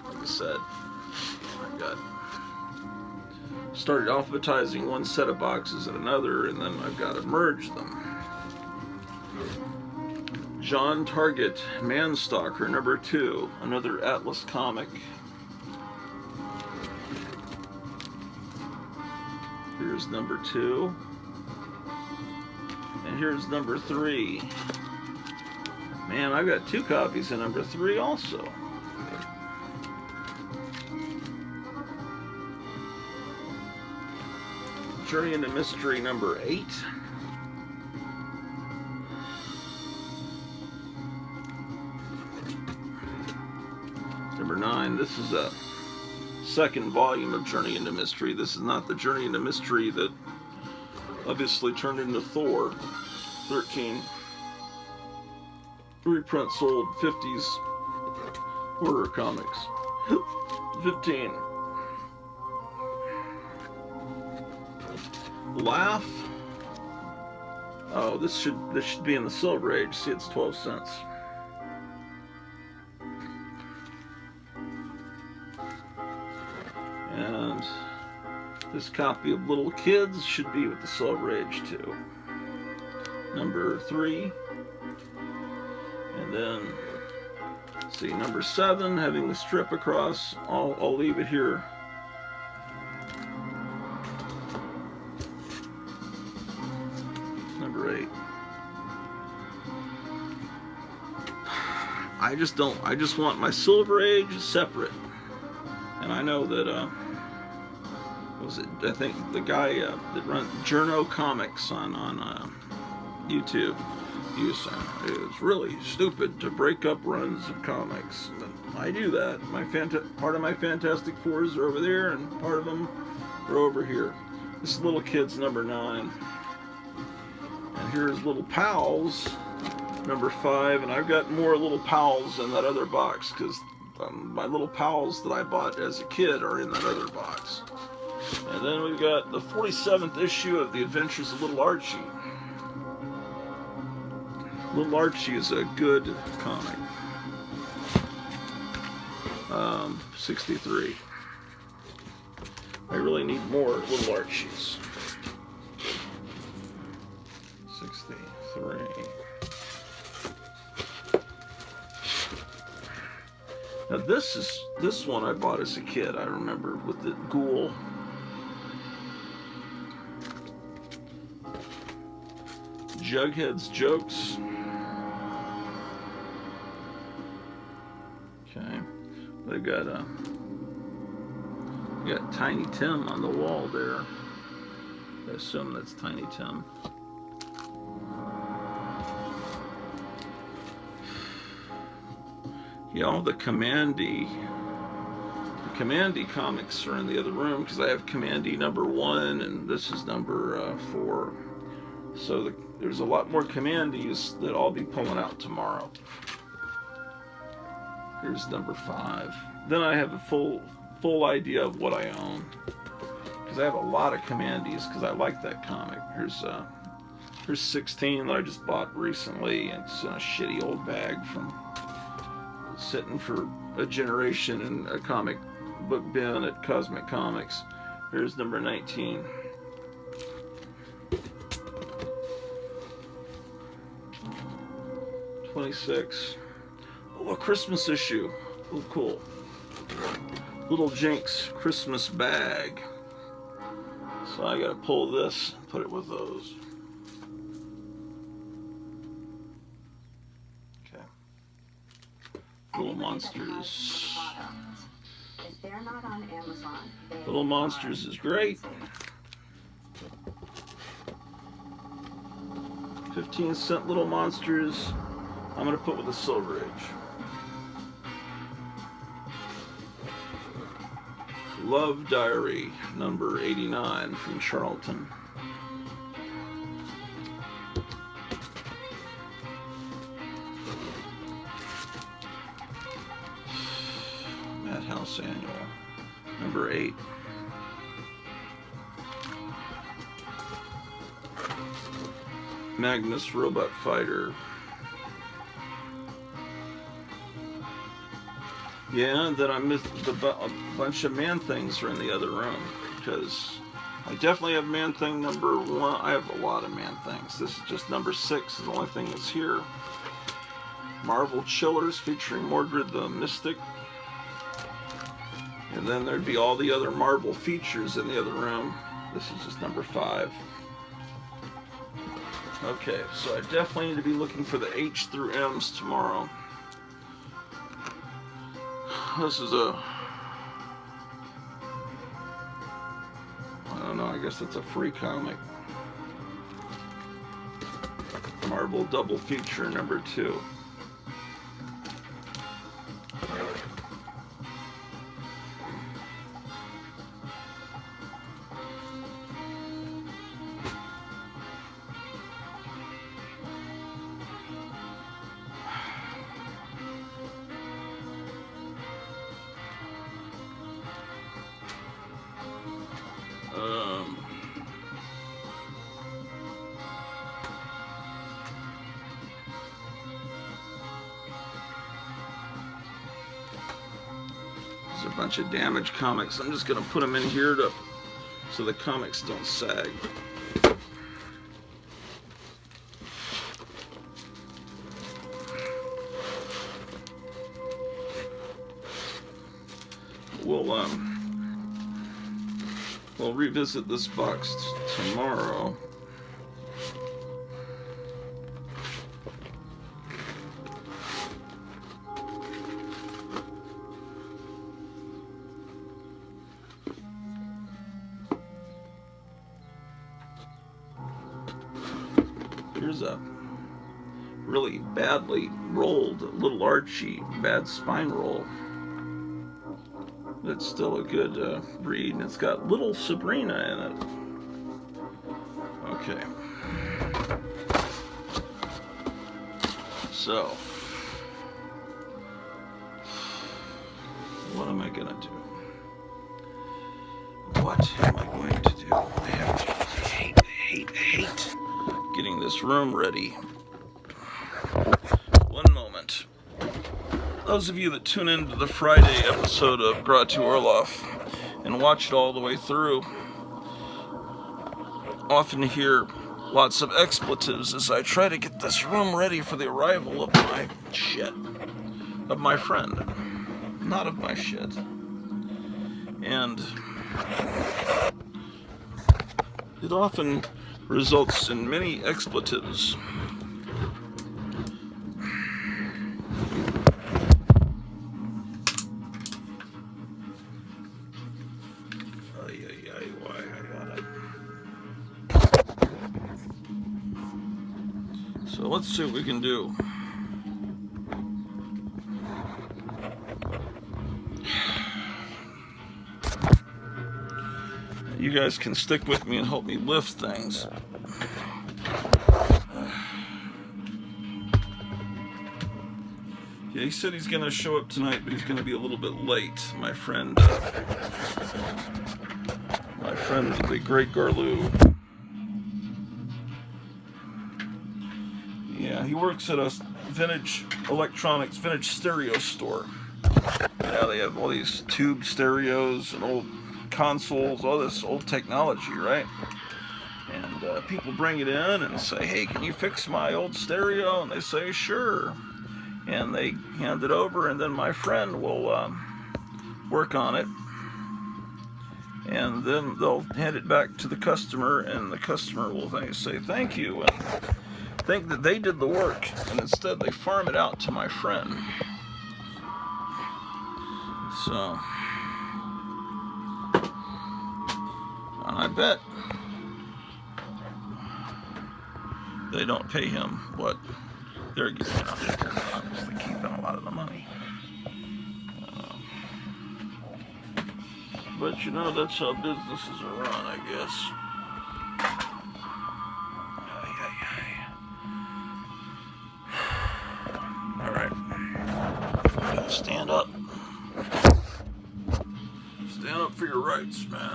like I said, I got started alphabetizing one set of boxes at another, and then I've got to merge them. John Target, Manstalker, number 2, another Atlas comic. Here's number 2. And here's number 3. Man, I've got 2 copies of number 3 also. Journey into Mystery number 8. Number 9. This is a second volume of Journey into Mystery. This is not the Journey into Mystery that obviously turned into Thor. 13. Reprint sold 50s horror comics. 15. Laugh. Oh, this should be in the Silver Age. See, it's 12 cents. And this copy of Little Kids should be with the Silver Age too. Number 3. And then, let's see, number 7, having the strip across. I'll leave it here. Number 8. I just want my Silver Age separate. And I know that, I think the guy that runs Journo Comics on YouTube, it's really stupid to break up runs of comics. But I do that. Part of my Fantastic Fours are over there, and part of them are over here. This is Little Kids number 9. And here's Little Pals number 5, and I've got more Little Pals in that other box, because my Little Pals that I bought as a kid are in that other box. And then we've got the 47th issue of The Adventures of Little Archie. Little Archie is a good comic. 63. I really need more Little Archies. 63. Now this one I bought as a kid, I remember, with the ghoul. Jughead's Jokes. Okay. They got Tiny Tim on the wall there. I assume that's Tiny Tim. Yeah, all the Commandy comics are in the other room, because I have Commandy number 1 and this is number 4. So there's a lot more Commandys that I'll be pulling out tomorrow. Here's number 5. Then I have a full idea of what I own, because I have a lot of Commandys, because I like that comic. Here's 16 that I just bought recently. It's in a shitty old bag from sitting for a generation in a comic book bin at Cosmic Comics. Here's number 19. $26. Oh, a Christmas issue. Oh, cool. Little Jinx Christmas bag. So I gotta pull this and put it with those. Okay. Little Monsters. If they're not on Amazon, Little Monsters is great. 15-cent Little Monsters. I'm gonna put with the Silver Age. Love Diary, number 89 from Charlton. Madhouse Annual, number 8. Magnus Robot Fighter. Yeah, then I missed a bunch of Man-Things are in the other room, because I definitely have Man-Thing number 1. I have a lot of Man-Things. This is just number 6, is the only thing that's here. Marvel Chillers featuring Mordred the Mystic. And then there'd be all the other Marvel features in the other room. This is just number 5. Okay, so I definitely need to be looking for the H through M's tomorrow. This is I don't know, I guess it's a free comic. Marvel Double Feature number 2. There's a bunch of Damage comics. I'm just going to put them in here so the comics don't sag. We'll revisit this box tomorrow. Here's a really badly rolled Little Archie bad spine roll. It's still a good read, and it's got Little Sabrina in it. Okay. So, what am I gonna do? What am I going to do? I have to hate getting this room ready. One moment. Those of you that tune into the Friday episode of Gratu Orloff and watch it all the way through often hear lots of expletives as I try to get this room ready for the arrival of my shit. Of my friend. Not of my shit. And it often results in many expletives. So let's see what we can do. You guys can stick with me and help me lift things. Yeah, he said he's going to show up tonight, but he's going to be a little bit late. My friend, the Great Garloo. Yeah, he works at a vintage electronics, vintage stereo store. Yeah, they have all these tube stereos and old consoles, all this old technology, right? And people bring it in and say, hey, can you fix my old stereo? And they say, sure. And they hand it over, and then my friend will work on it. And then they'll hand it back to the customer, and the customer will say thank you, and think that they did the work, and instead they farm it out to my friend. So, and I bet they don't pay him what they're getting out there. They're obviously keeping a lot of the money. But you know, that's how businesses are run, I guess. All right. Stand up. Stand up for your rights, man.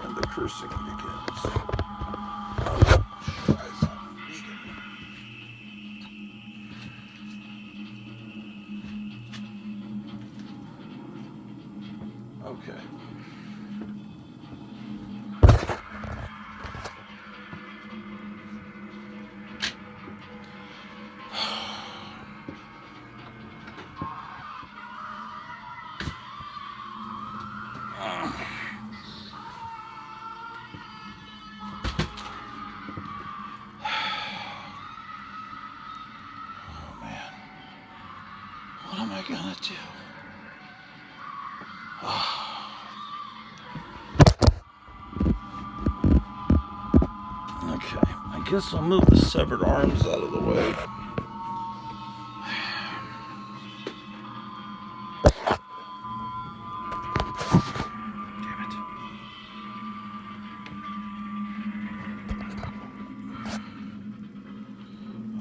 And the cursing begins. Okay. What am I gonna do? Okay, I guess I'll move the severed arms out of the way. Damn it.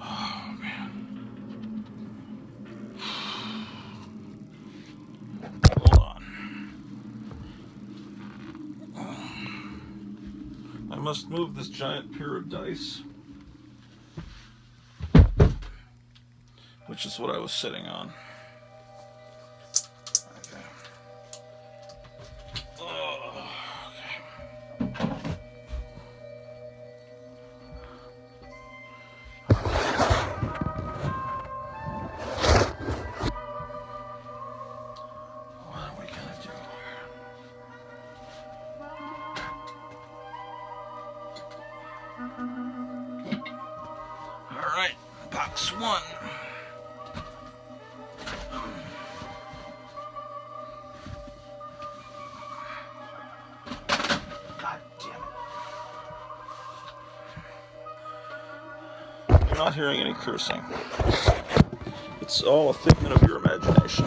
Oh, man. Hold on. I must move this giant pair of dice, which is what I was sitting on. Okay. Oh, okay. What are we gonna do? All right, box one. God damn it. You're not hearing any cursing. It's all a figment of your imagination.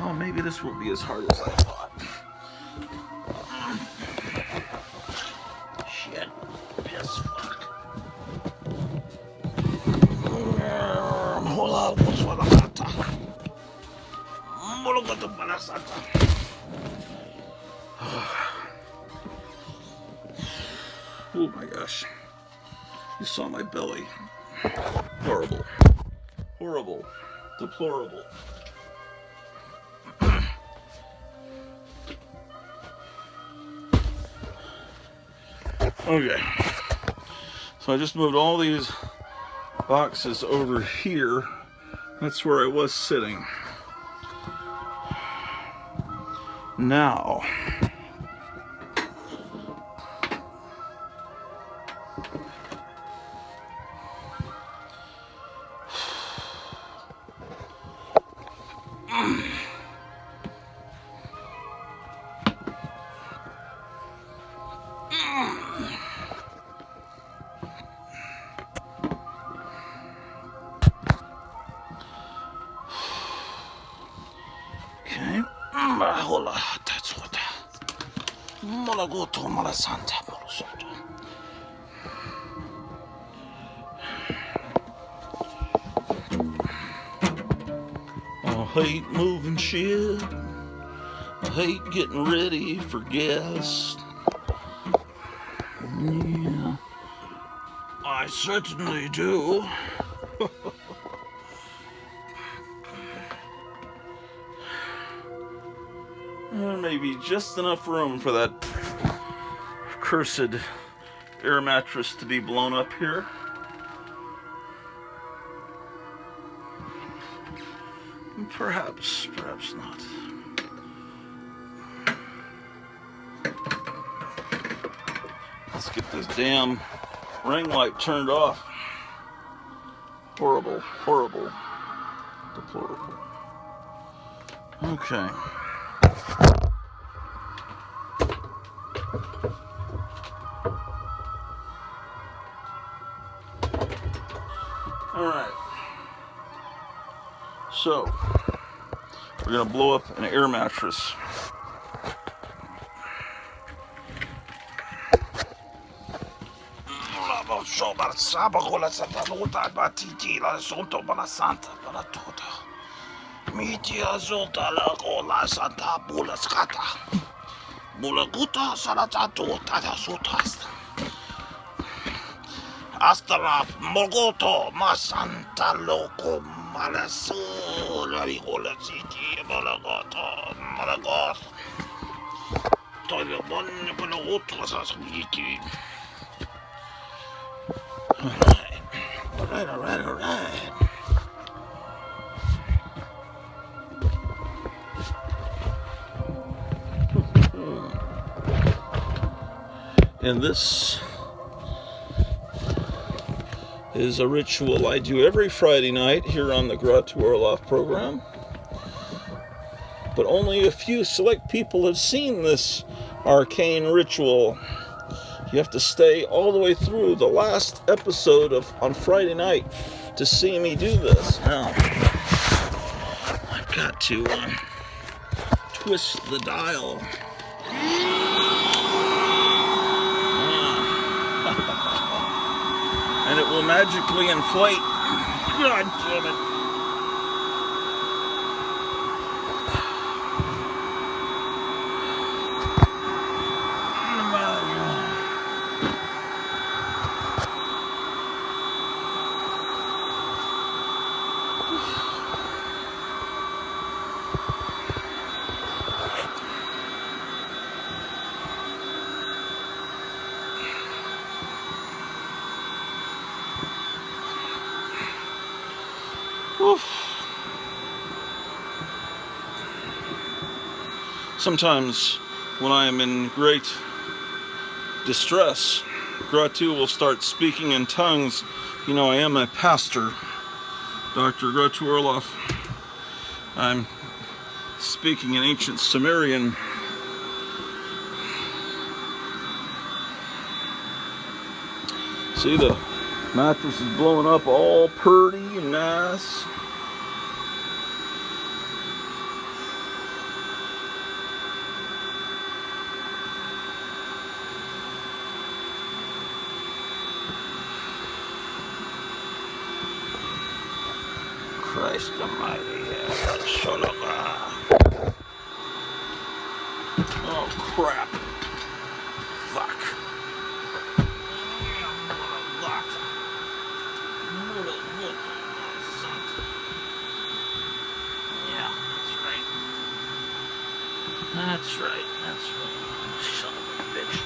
Oh, maybe this won't be as hard as I thought. Shit. Piss fuck. Oh my gosh. You saw my belly. Horrible. Horrible. Deplorable. Okay. So I just moved all these boxes over here. That's where I was sitting. Now, okay. Hola, that's what. Malagoto Malasanta Molosoto. I hate moving shit. I hate getting ready for guests. Yeah, I certainly do. There may be just enough room for that cursed air mattress to be blown up here. Perhaps not. Let's get this damn ring light turned off. Horrible, horrible, deplorable. Okay. Alright. So, we're going to blow up an air mattress. Media Zolta Lagola Santa Bula Scata Bulaguta Salatato Tata Sotas Astra Mogoto Masanta Loco Malasu Larigola City Malagoto Malagos Toyo Bon Bulagutos as Wiki. Alright. And this is a ritual I do every Friday night here on the Gratu Orloff program. But only a few select people have seen this arcane ritual. You have to stay all the way through the last episode on Friday night to see me do this. Now, I've got to twist the dial. And it will magically inflate. God damn it. Sometimes when I am in great distress, Gratu will start speaking in tongues. You know, I am a pastor, Dr. Gratu Orloff. I'm speaking in ancient Sumerian. See, the mattress is blowing up all purty and nice. Christ almighty, oh crap. Fuck. Yeah, that's right. Son of a bitch.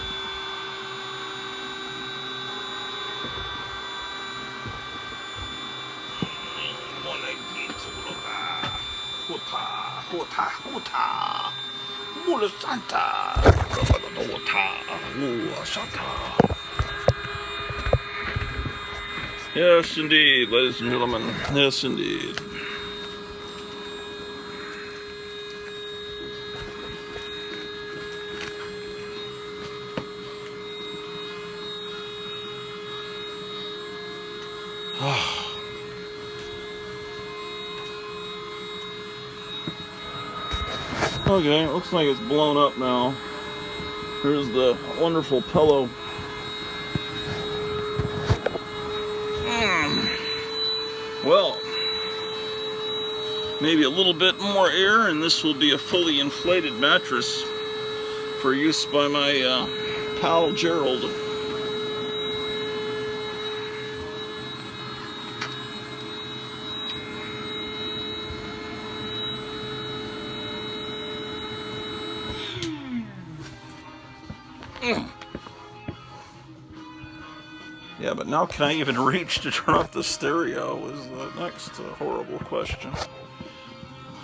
Huta, Mula Santa, Santa. Yes, indeed, ladies and gentlemen. Yes, indeed. Okay, it looks like it's blown up now. Here's the wonderful pillow. Well, maybe a little bit more air and this will be a fully inflated mattress for use by my pal Gerald. Yeah, but now can I even reach to turn off the stereo is the next horrible question.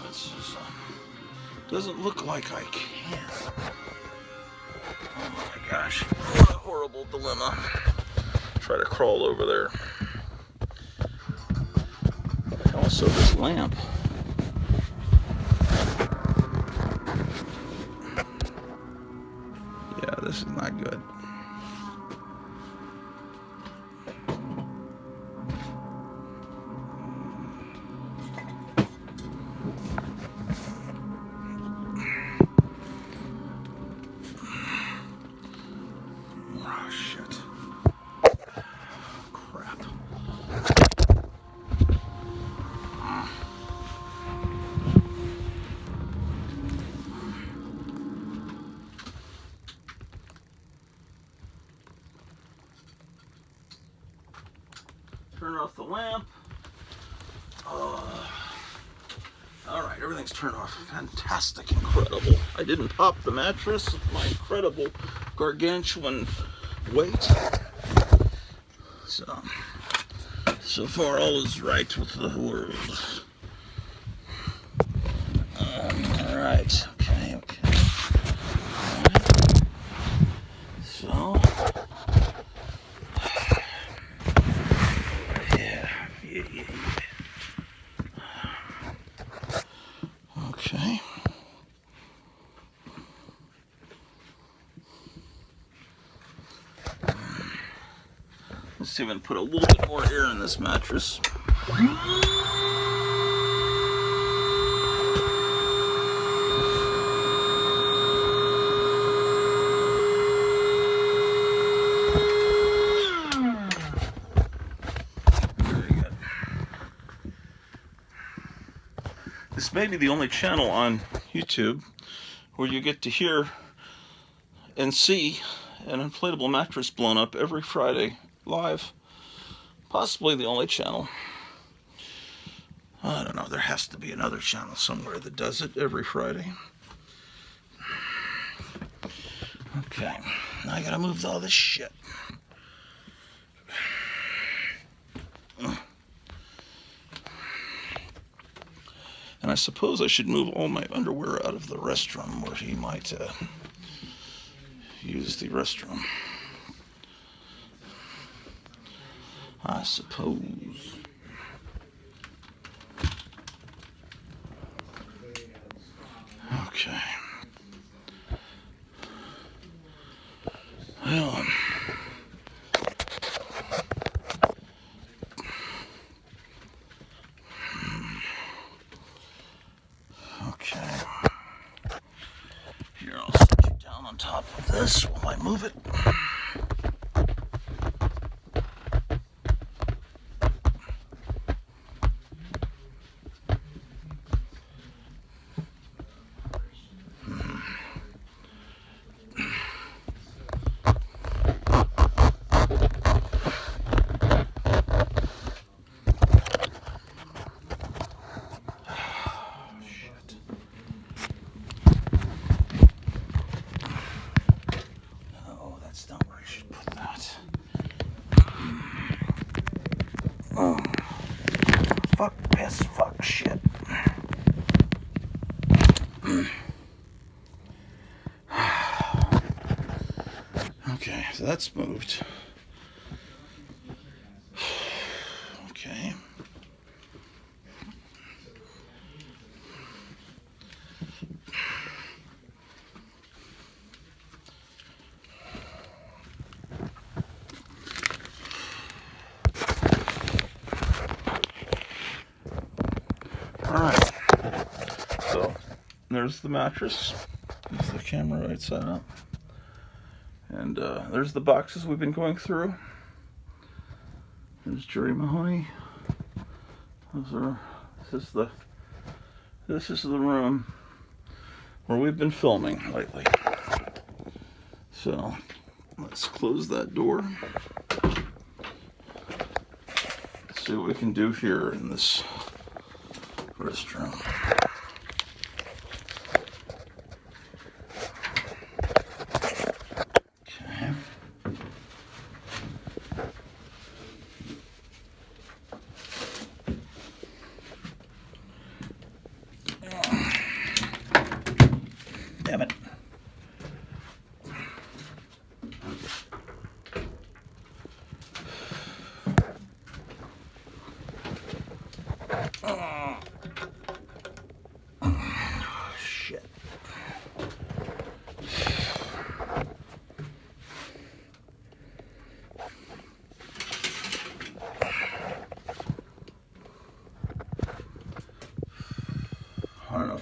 This is, doesn't look like I can. Oh my gosh, what a horrible dilemma. Try to crawl over there. Also this lamp. Yeah, this is not good. Oh, shit. Crap. Turn off the lamp. All right, everything's turned off. Fantastic, incredible. I didn't pop the mattress. My incredible gargantuan weight. So far all is right with the world. All right, okay. So, yeah. Okay. Let's see if I can put a little bit more air in this mattress. Very good. This may be the only channel on YouTube where you get to hear and see an inflatable mattress blown up every Friday live. Possibly the only channel. I don't know, there has to be another channel somewhere that does it every Friday. Okay, now I gotta move all this shit. And I suppose I should move all my underwear out of the restroom where he might use the restroom. I suppose. Okay. Well, okay. Here, I'll set you down on top of this while I move it. Fuck, piss, fuck, shit. Okay, so that's moved. Okay. Alright, so there's the mattress. There's the camera right side up. And there's the boxes we've been going through. There's Jerry Mahoney. This is the room where we've been filming lately. So let's close that door. Let's see what we can do here in this restroom. Okay. Damn it. Shit.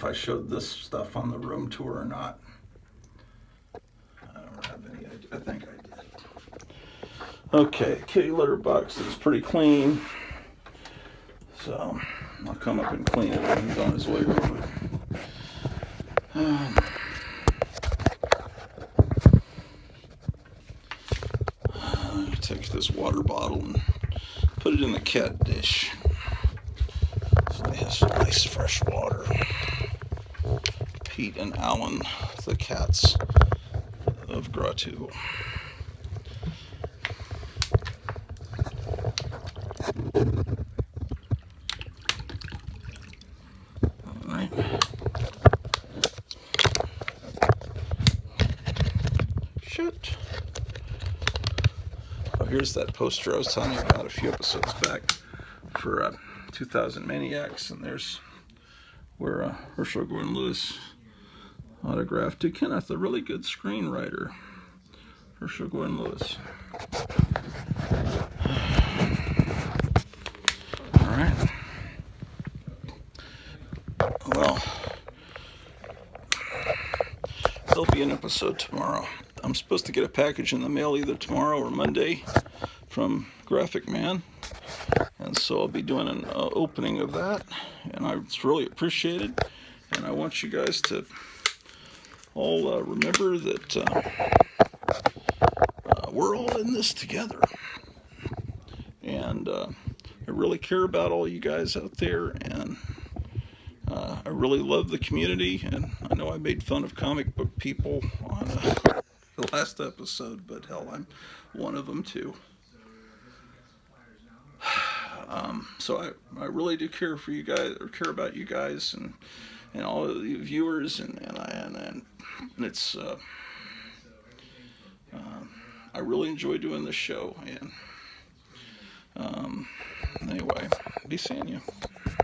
I showed this stuff on the room tour or not. I don't have any idea. I think I did. Okay, kitty litter box is pretty clean. So I'll come up and clean it when he's on his way over. Take this water bottle and put it in the cat dish. So they have some nice fresh water. Pete and Alan, the cats of Gratu. Alright. Shit. Oh, here's that poster I was telling you about a few episodes back for 2000 Maniacs, and there's where Herschel Gordon Lewis autographed to Kenneth, a really good screenwriter. Herschel Gordon Lewis. Alright. Well, there'll be an episode tomorrow. I'm supposed to get a package in the mail either tomorrow or Monday from Graphic Man. And so I'll be doing an opening of that. And it's really appreciated. And I want you guys to all remember that we're all in this together. And I really care about all you guys out there. And I really love the community. And I know I made fun of comic book people on the last episode, but hell, I'm one of them too. So I really do care for you guys, or care about you guys, and all of the viewers, and it's I really enjoy doing this show, and anyway, be seeing you.